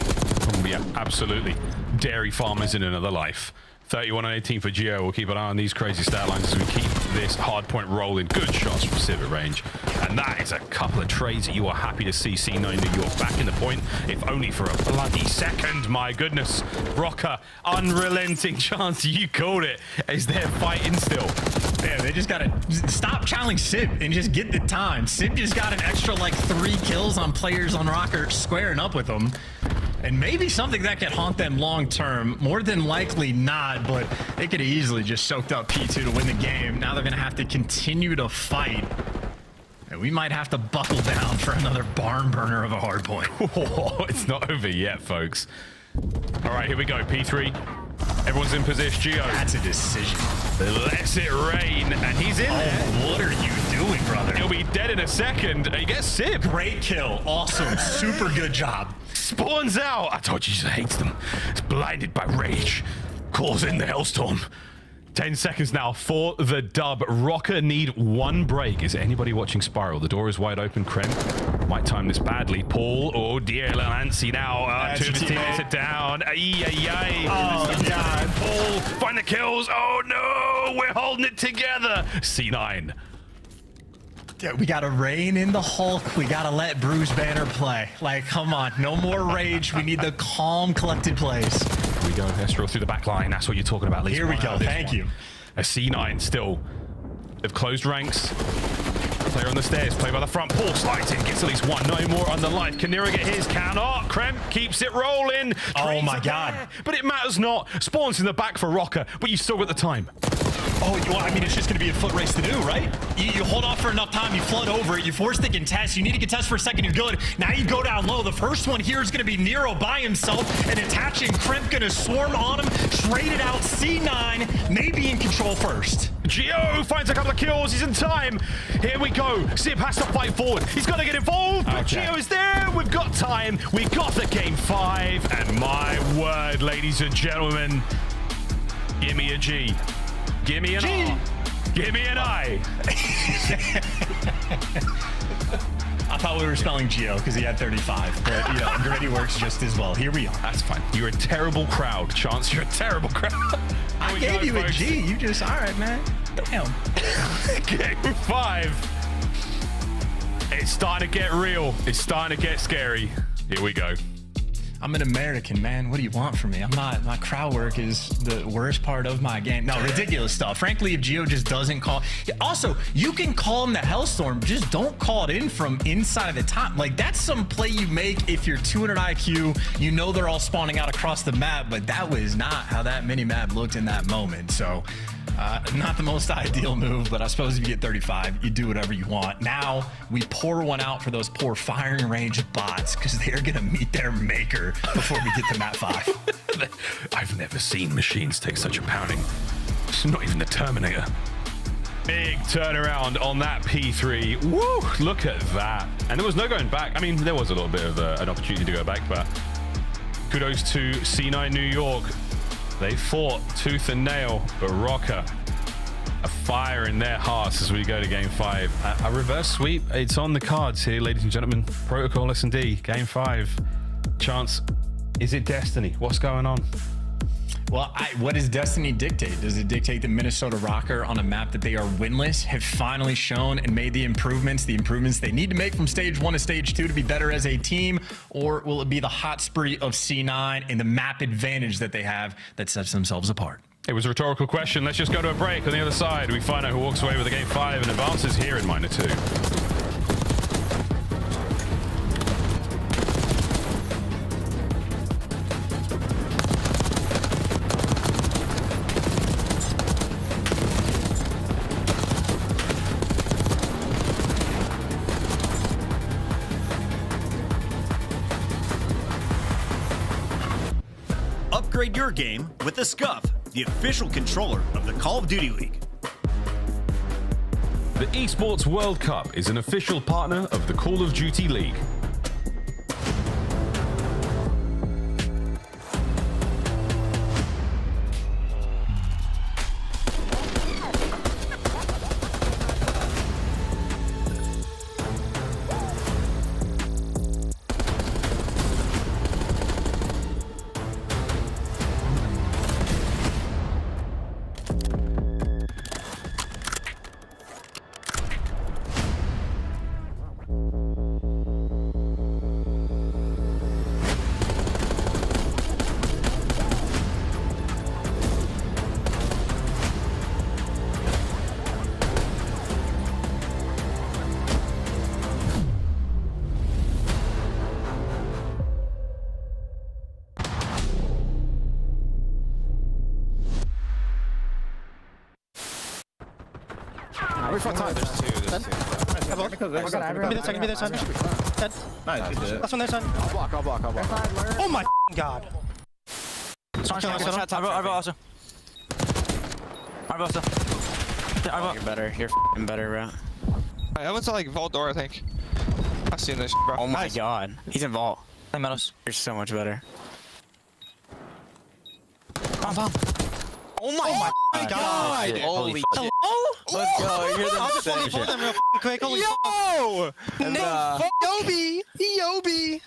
Yeah, absolutely. Dairy farmers in another life. 31 and 18 for Gio. We'll keep an eye on these crazy stat lines as we keep this hard point rolling. Good shots from Civet range. And that is a couple of trades that you are happy to see C9 New York back in the point, if only for a bloody second. My goodness. Rocker, unrelenting. Chance, you called it. Is there fighting still? Yeah, they just gotta stop challenging Sib and just get the time. Sib just got an extra like 3 kills on players on Rocker squaring up with them. And maybe something that could haunt them long term. More than likely not, but they could have easily just soaked up P2 to win the game. Now they're going to have to continue to fight. And we might have to buckle down for another barn burner of a hard point. It's not over yet, folks. All right, here we go. P3. Everyone's in position. Gio. That's a decision. Lets it rain, and he's in there. What are you doing, brother? He'll be dead in a second. He gets Sib. Great kill. Awesome. Super good job. Spawns out. I told you he hates them. It's blinded by rage. Calls in the Hellstorm. 10 seconds now for the dub. Rocker need 1 break. Is anybody watching Spiral? The door is wide open. Krem might time this badly. Paul, oh dear, Lancy now. 2 of his teammates are down. Oh, God. Paul, find the kills. Oh, no, we're holding it together. C9. Yeah, we gotta rein in the Hulk. We gotta let Bruce Banner play. Like, come on, no more rage. We need the calm, collected plays. Here we go, Estriel through the back line. That's what you're talking about. Here we go. Thank you. A C9 still. They've closed ranks. Player on the stairs, play by the front. Paul slides in, gets at least 1. No more on the life. Can Nero get his? Cannot. Krem keeps it rolling. Oh my God. But it matters not. Spawns in the back for Rocker, but you still got the time. Oh, well, I mean, it's just going to be a foot race to do, right? You hold off for enough time, you flood over it, you force the contest, you need to contest for a second, you're good. Now you go down low. The first one here is going to be Nero by himself and attaching. Kremp going to swarm on him, trade it out. C9 may be in control first. Gio finds a couple of kills. He's in time. Here we go. Zip has to fight forward. He's got to get involved, but Gio is there. We've got time. We got the game 5. And my word, ladies and gentlemen, give me a G. Give me an R. Give me an I. I thought we were spelling Gio because he had 35, but you know, Gritty works just as well. Here we are. That's fine. You're a terrible crowd, Chance. You're a terrible crowd. I gave you a G. You just, all right, man. Damn. Game 5. It's starting to get real. It's starting to get scary. Here we go. I'm an American, man. What do you want from me? I'm not. My crowd work is the worst part of my game. No, ridiculous stuff. Frankly, if Gio just doesn't call. Also, you can call him the Hellstorm. Just don't call it in from inside of the top. Like, that's some play you make if you're 200 IQ. You know they're all spawning out across the map, but that was not how that mini-map looked in that moment. So, not the most ideal move, but I suppose if you get 35, you do whatever you want. Now, we pour one out for those poor firing range bots because they're going to meet their maker before we get to map 5. I've never seen machines take such a pounding. It's not even the Terminator. Big turnaround on that P3. Woo! Look at that. And there was no going back. I mean, there was a little bit of an opportunity to go back, but kudos to C9 New York. They fought tooth and nail, but Rocker, a fire in their hearts as we go to game 5. A reverse sweep. It's on the cards here, ladies and gentlemen. Protocol S&D, game 5. Chance, is it destiny? What's going on? Well, what does Destiny dictate? Does it dictate the Minnesota Rocker on a map that they are winless have finally shown and made the improvements they need to make from stage 1 to stage 2 to be better as a team? Or will it be the hot spree of C9 and the map advantage that they have that sets themselves apart? It was a rhetorical question. Let's just go to a break. On the other side, we find out who walks away with the game 5 and advances here in -2. Upgrade your game with the SCUF, the official controller of the Call of Duty League. The Esports World Cup is an official partner of the Call of Duty League. Give me this son. Dead. Nice. That's one there, son. I'll block. Oh my god. You're better. You're better, bro. I went to like Vault Door, I think. I've seen this, bro. Oh my god. He's in Vault. Hey, Meadows. You're so much better. Bomb. Oh my god. Holy shit. Let's go. You're the I'll just them real quick. Holy Yo! Yobi!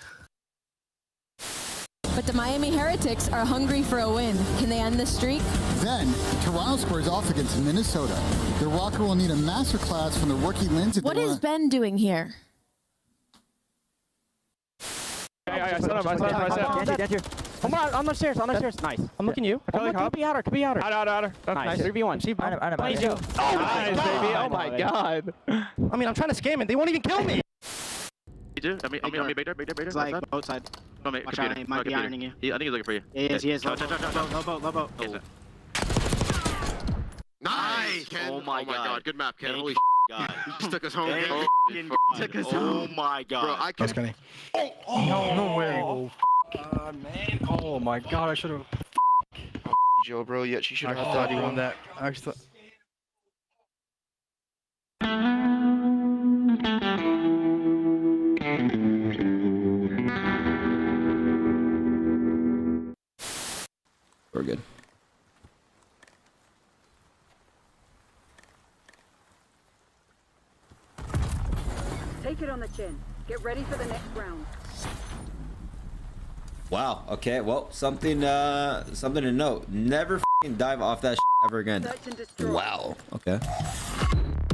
But the Miami Heretics are hungry for a win. Can they end this streak? Then, Toronto squares off against Minnesota. The Rocker will need a masterclass from the rookie Linz. What is Ben doing here? I on the stairs. Nice. I'm looking you. Could be outer. Outer. That's nice. 3v1. See, please do. Oh my god, baby. Oh my god. I mean, I'm trying to scam it. They won't even kill me. I mean, big door. It's like both sides. No, mate, He might be ironing you. I think he's looking for you. He is. Low boat. Nice, Ken. Oh my god. Good map, Ken. Holy God. You just took us home. Oh my god. Bro, I can. No way. Man. Oh my god, I should have. Joe, bro. Yet she should have had thought that. he won that. I actually thought. We're good. Take it on the chin. Get ready for the next round. Wow. Okay. Well, something to note. Never f***ing dive off that ever again. Wow. Okay.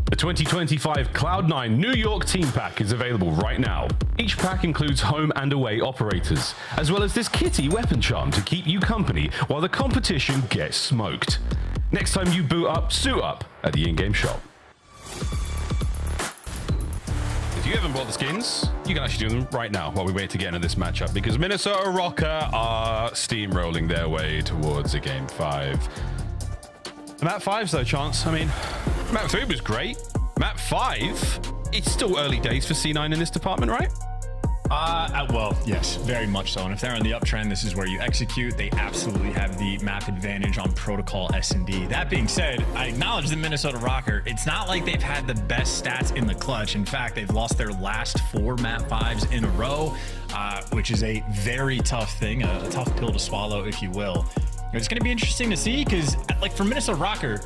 The 2025 Cloud9 New York Team Pack is available right now. Each pack includes home and away operators, as well as this kitty weapon charm to keep you company while the competition gets smoked. Next time you boot up, suit up at the in-game shop. If you haven't bought the skins, you can actually do them right now while we wait to get into this matchup, because Minnesota Rocker are steamrolling their way towards a Game 5. Map 5's though, Chance. I mean, Map 3 was great. Map 5, it's still early days for C9 in this department, right? Well, yes, very much so. And if they're on the uptrend, this is where you execute. They absolutely have the map advantage on Protocol S&D. That being said, I acknowledge the Minnesota Rocker. It's not like they've had the best stats in the clutch. In fact, they've lost their last 4 map 5s in a row, which is a very tough thing, a tough pill to swallow, if you will. It's going to be interesting to see because, like, for Minnesota Rocker,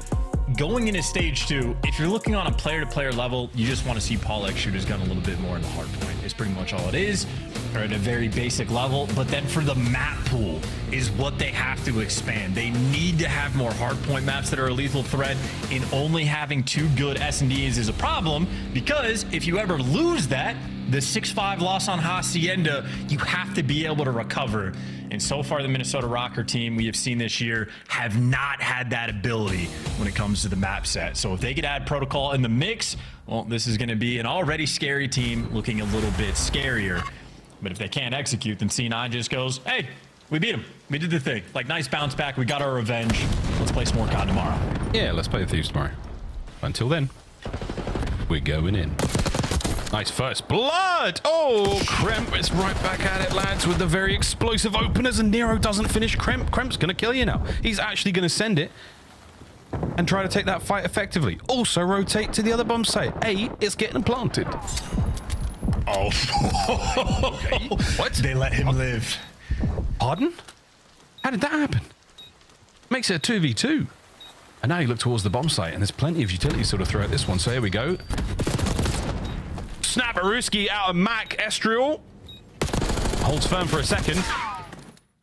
going into stage 2, if you're looking on a player-to-player level, you just want to see Paul X shoot his gun a little bit more in the hard point. It's pretty much all it is, or at a very basic level. But then for the map pool is what they have to expand. They need to have more hardpoint maps that are a lethal threat, and only having 2 good S&Ds is a problem, because if you ever lose that, the 6-5 loss on Hacienda, you have to be able to recover. And so far, the Minnesota Rocker team we have seen this year have not had that ability when it comes to the map set. So if they could add Protocol in the mix, well, this is going to be an already scary team looking a little bit scarier. But if they can't execute, then C9 just goes, hey, we beat them. We did the thing. Like, nice bounce back. We got our revenge. Let's play some more COD tomorrow. Yeah, let's play the Thieves tomorrow. Until then, we're going in. Nice first blood. Oh, Kremp is right back at it, lads, with the very explosive openers, and Nero doesn't finish Kremp. Kremp's going to kill you now. He's actually going to send it and try to take that fight effectively. Also rotate to the other bomb site. It's getting planted. Oh. Okay. What? They let him live. Pardon? How did that happen? Makes it a 2v2. And now you look towards the bomb site, and there's plenty of utilities sort of throughout this one. So here we go. Snapperuski out of Mac. Estriel holds firm for a second.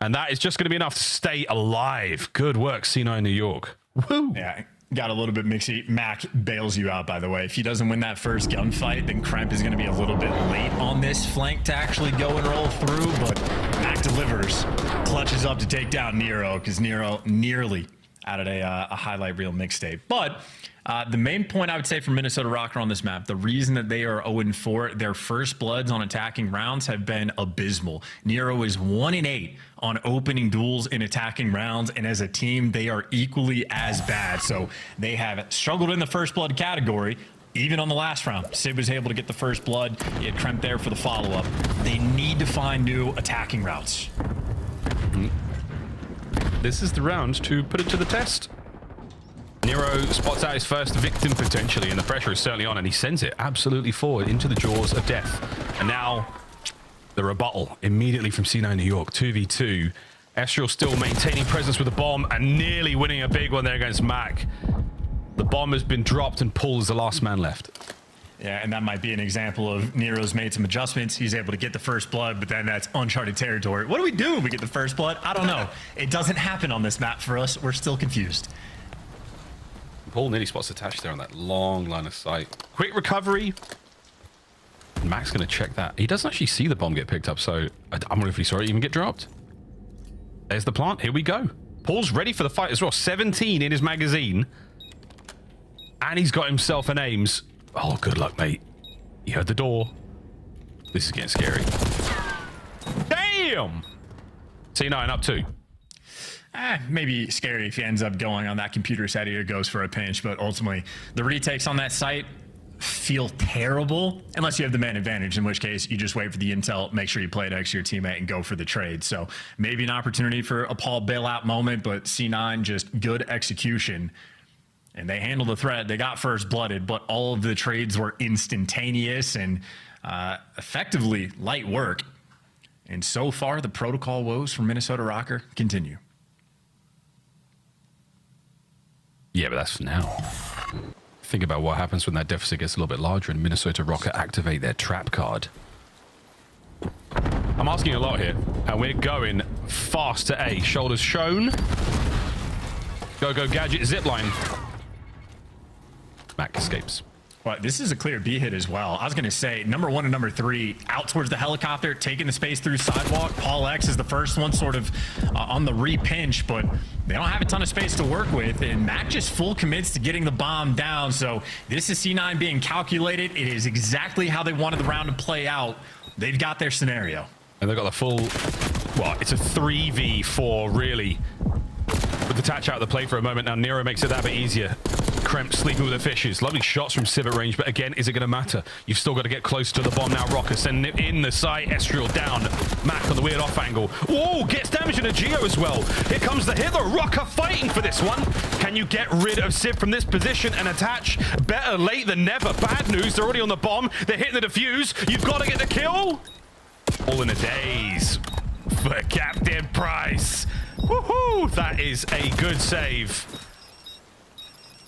And that is just going to be enough to stay alive. Good work, C9 New York. Woo! Yeah, got a little bit mixy. Mac bails you out, by the way. If he doesn't win that first gunfight, then Kremp is going to be a little bit late on this flank to actually go and roll through. But Mac delivers, clutches up to take down Nero, because Nero nearly added a highlight reel mixtape. But the main point I would say for Minnesota Rocker on this map, the reason that they are 0-4, their first bloods on attacking rounds have been abysmal. Nero is 1-8 on opening duels in attacking rounds, and as a team, they are equally as bad. So they have struggled in the first blood category. Even on the last round, Sid was able to get the first blood. He had Kremp there for the follow-up. They need to find new attacking routes. This is the round to put it to the test. Nero spots out his first victim potentially, and the pressure is certainly on, and he sends it absolutely forward into the jaws of death. And now the rebuttal immediately from C9 New York, 2v2. Estriel still maintaining presence with the bomb and nearly winning a big one there against Mac. The bomb has been dropped, and Paul is the last man left. Yeah, and that might be an example of Nero's made some adjustments. He's able to get the first blood, but then that's uncharted territory. What do we do if we get the first blood? I don't know. It doesn't happen on this map for us. We're still confused. Paul nearly spots attached there on that long line of sight. Quick recovery. Mac's going to check that. He doesn't actually see the bomb get picked up, so I'm wondering if he saw it even get dropped. There's the plant. Here we go. Paul's ready for the fight as well. 17 in his magazine. And he's got himself an aims. Oh, good luck, mate. You heard the door. This is getting scary. Damn! C9 up 2. Maybe scary if he ends up going on that computer set or goes for a pinch, but ultimately the retakes on that site feel terrible unless you have the man advantage, in which case you just wait for the intel, make sure you play it next to your teammate and go for the trade. So maybe an opportunity for a Paul bailout moment, but C9 just good execution. And they handled the threat. They got first blooded, but all of the trades were instantaneous and effectively light work. And so far, the protocol woes from Minnesota Rocker continue. Yeah, but that's for now. Think about what happens when that deficit gets a little bit larger and Minnesota Rocker activate their trap card. I'm asking a lot here, and we're going fast to A. Shoulders shown. Go gadget zipline. Mac escapes. Well, this is a clear B hit as well. I was going to say number 1 and number 3 out towards the helicopter, taking the space through sidewalk. Paul X is the first one sort of on the re-pinch, but they don't have a ton of space to work with, and Mac just full commits to getting the bomb down. So this is C9 being calculated. It is exactly how they wanted the round to play out. They've got their scenario. And they've got the full, well, it's a 3v4 really. With the touch out of the play for a moment. Now Nero makes it that bit easier. Kremp sleeping with the fishes. Lovely shots from Civet range, but again, is it going to matter? You've still got to get close to the bomb now. Rocker sending it in the side. Estriel down. Mac on the weird off angle. Whoa, gets damage in a Geo as well. Here comes the hit. The Rocker fighting for this one. Can you get rid of Civ from this position and attach? Better late than never. Bad news. They're already on the bomb. They're hitting the defuse. You've got to get the kill. All in a daze for Captain Price. Woohoo! That is a good save.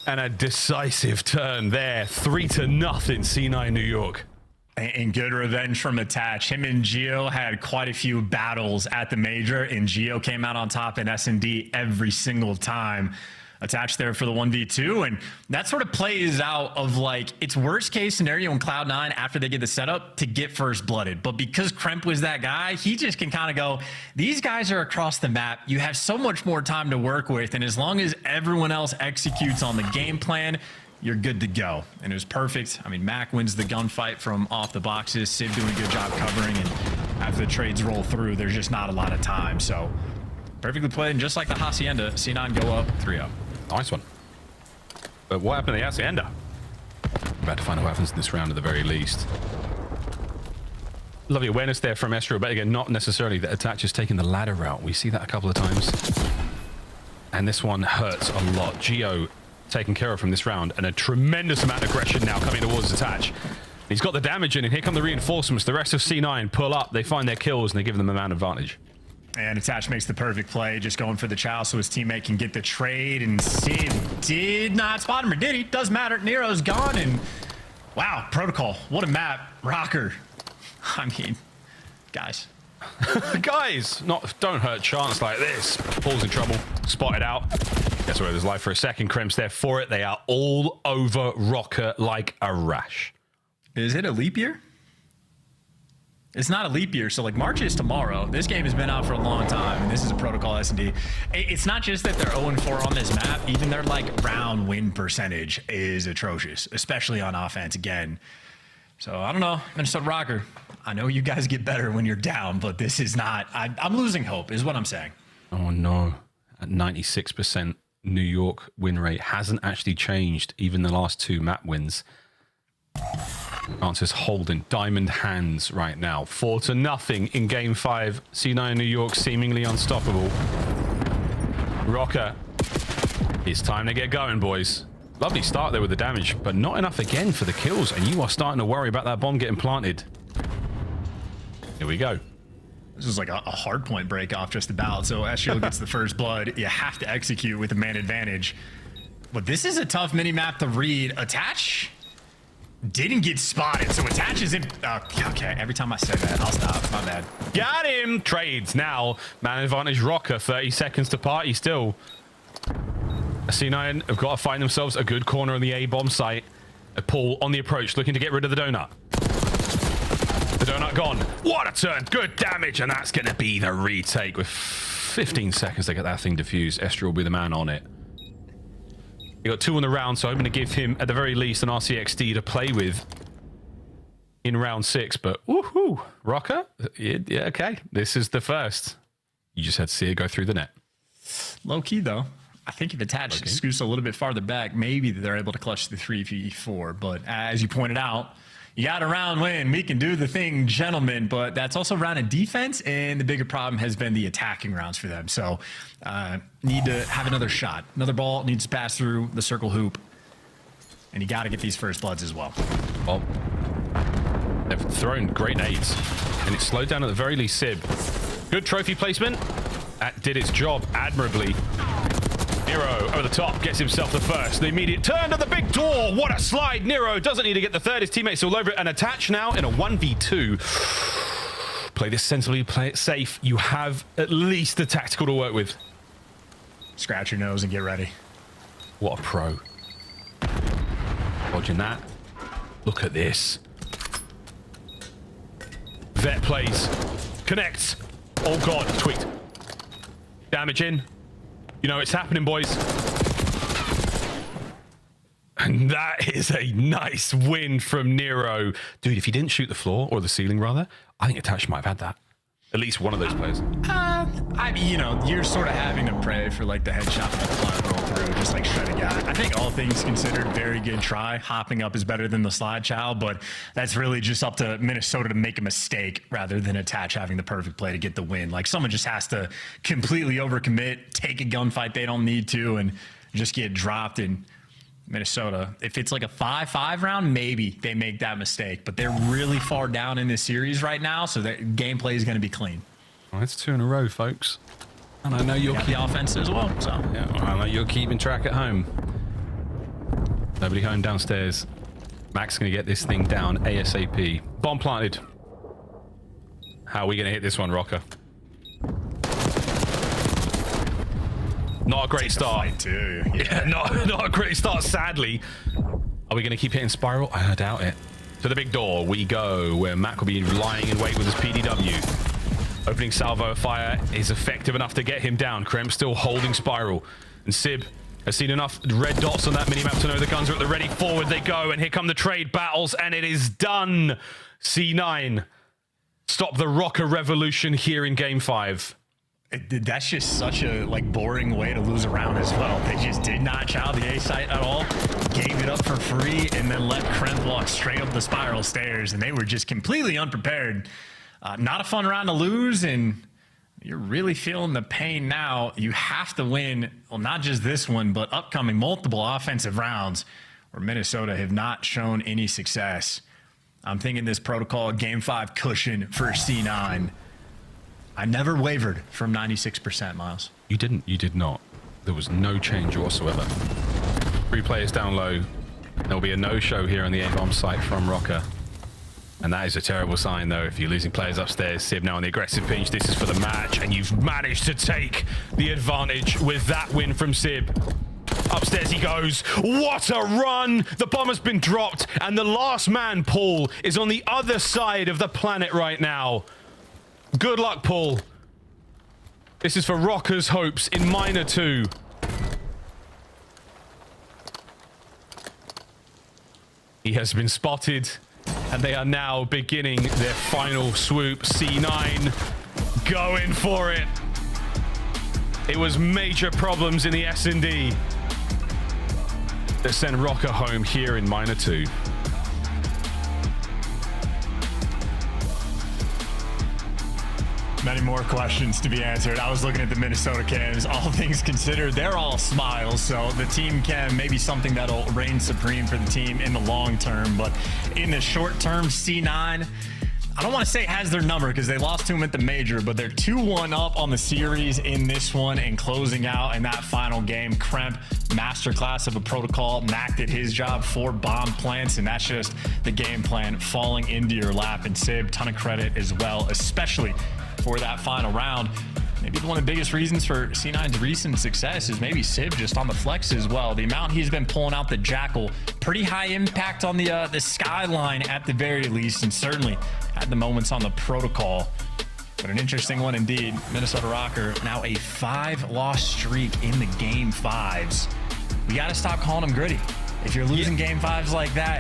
And a decisive turn there. 3-0 C9 New York. And good revenge from Attach. Him and Geo had quite a few battles at the major, and Geo came out on top in S&D every single time. Attached there for the 1v2, and that sort of plays out of like it's worst case scenario in Cloud9 after they get the setup to get first blooded. But because Kremp was that guy, he just can kind of go, these guys are across the map. You have so much more time to work with, and as long as everyone else executes on the game plan, you're good to go. And it was perfect. I mean, Mac wins the gunfight from off the boxes. Civ doing a good job covering, and after the trades roll through, there's just not a lot of time. So perfectly played, and just like the Hacienda, C9 go up 3-0. Nice one. But what happened to the Hacienda? We're about to find out what happens in this round at the very least. lovely awareness there from Estro, but again, not necessarily that Attach is taking the ladder route. We see that a couple of times. And this one hurts a lot. Geo taken care of from this round, and a tremendous amount of aggression now coming towards Attach. He's got the damage in, and here come the reinforcements. The rest of C9 pull up, they find their kills, and they give them a man advantage. And Attach makes the perfect play, just going for the chow so his teammate can get the trade. And Sid did not spot him, or did he? Doesn't matter. Nero's gone, and wow, Protocol. What a map. Rocker. I mean, guys. Guys, don't hurt Chance like this. Paul's in trouble. Spotted out. Guess where there's life for a second. Krem's there for it. They are all over Rocker like a rash. Is it a leap year? It's not a leap year, so like March is tomorrow. This game has been out for a long time, and this is a Protocol S&D. It's not just that they're 0-4 on this map, even their like round win percentage is atrocious, especially on offense again. So I don't know, Minnesota Rocker, I know you guys get better when you're down, but this is not, I'm losing hope is what I'm saying. Oh no, at 96% New York win rate hasn't actually changed even the last 2 map wins. Francis holding diamond hands right now. 4-0 in game 5. C9 New York seemingly unstoppable. Rocker, it's time to get going, boys. Lovely start there with the damage, but not enough again for the kills, and you are starting to worry about that bomb getting planted. Here we go. This is like a hard point break off just about. So Eshiel gets the first blood. You have to execute with a man advantage. But this is a tough mini map to read. Attach didn't get spotted, so Attach is in. Okay, every time I say that, I'll stop. My bad. Got him! Trades now. Man advantage Rocker. 30 seconds to party still. C9 have got to find themselves a good corner on the A-bomb site. Paul on the approach, looking to get rid of the donut. The donut gone. What a turn. Good damage, and that's going to be the retake with 15 seconds to get that thing defused. Esther will be the man on it. You got 2 in the round, so I'm going to give him, at the very least, an RCXD to play with in round 6. But, woohoo, Rocker? Yeah, okay. This is the first. You just had to see it go through the net. Low key, though. I think if Attach scoots a little bit farther back, maybe they're able to clutch the 3v4. But as you pointed out, you got a round win. We can do the thing, gentlemen. But that's also round of defense, and the bigger problem has been the attacking rounds for them. So need to have another shot. Another ball needs to pass through the circle hoop. And you got to get these first bloods as well. Well, they've thrown great nades, and it slowed down at the very least Sib. Good trophy placement. That did its job admirably. Nero over the top gets himself the first. The immediate turn to the big door. What a slide. Nero doesn't need to get the third. His teammates all over it. And Attach now in a 1v2. Play this sensibly. Play it safe. You have at least the tactical to work with. Scratch your nose and get ready. What a pro. Dodging that. Look at this. Vet plays. Connects. Oh god, tweaked. Damage in. You know it's happening, boys. And that is a nice win from Nero. Dude, if he didn't shoot the floor, or the ceiling rather, I think Attach might have had that. At least one of those players. I mean, you know, you're sort of having to pray for like the headshot and the climb roll through, just like shredding guy. I think all things considered, very good try. Hopping up is better than the slide chow, but that's really just up to Minnesota to make a mistake rather than Attach having the perfect play to get the win. Like someone just has to completely overcommit, take a gunfight they don't need to, and just get dropped. In Minnesota, if it's like a 5-5 round, maybe they make that mistake, but they're really far down in this series right now, so their gameplay is going to be clean. Well, that's 2 in a row, folks. And I know you'll keep the offense as well. So yeah, well, I know you're keeping track at home. Nobody home downstairs. Mac's going to get this thing down ASAP. Bomb planted. How are we going to hit this one, Rocker? Not a great start. Too. Yeah, not a great start, sadly. Are we going to keep hitting Spiral? I doubt it. To the big door we go, where Mac will be lying in wait with his PDW. Opening salvo fire is effective enough to get him down. Krem still holding Spiral. And Sib has seen enough red dots on that minimap to know the guns are at the ready. Forward they go, and here come the trade battles, and it is done. C9 stop the Rocker revolution here in game 5. That's just such a like boring way to lose a round as well. They just did not chow the A site at all, gave it up for free, and then let Krem walk straight up the Spiral stairs, and they were just completely unprepared Not a fun round to lose, and you're really feeling the pain now. You have to win, well, not just this one, but upcoming multiple offensive rounds where Minnesota have not shown any success. I'm thinking this protocol game 5 cushion for C9. I never wavered from 96%, Miles. You didn't. You did not. There was no change whatsoever. 3 players down low. There'll be a no-show here on the A-bomb site from Rocker. And that is a terrible sign, though, if you're losing players upstairs. Sib now on the aggressive pinch. This is for the match, and you've managed to take the advantage with that win from Sib. Upstairs he goes. What a run! The bomb has been dropped, and the last man, Paul, is on the other side of the planet right now. Good luck, Paul. This is for Rocker's hopes in Miner 2. He has been spotted, and they are now beginning their final swoop. C9 going for it. It was major problems in the S&D that sent Rocker home here in Miner 2. Many more questions to be answered. I was looking at the Minnesota cams. All things considered, they're all smiles. So the team cam may be something that'll reign supreme for the team in the long term. But in the short term, C9, I don't want to say has their number because they lost to him at the major, but they're 2-1 up on the series in this one and closing out in that final game. Kremp, masterclass of a protocol. Mac did his job, 4 bomb plants, and that's just the game plan falling into your lap. And Sib, ton of credit as well, especially for that final round. Maybe one of the biggest reasons for C9's recent success is maybe Sib just on the flex as well. The amount he's been pulling out the Jackal, pretty high impact on the skyline at the very least, and certainly had the moments on the protocol. But an interesting one indeed. Minnesota Rocker now a 5-loss streak in the game 5s. We got to stop calling them gritty. If you're losing game 5s like that,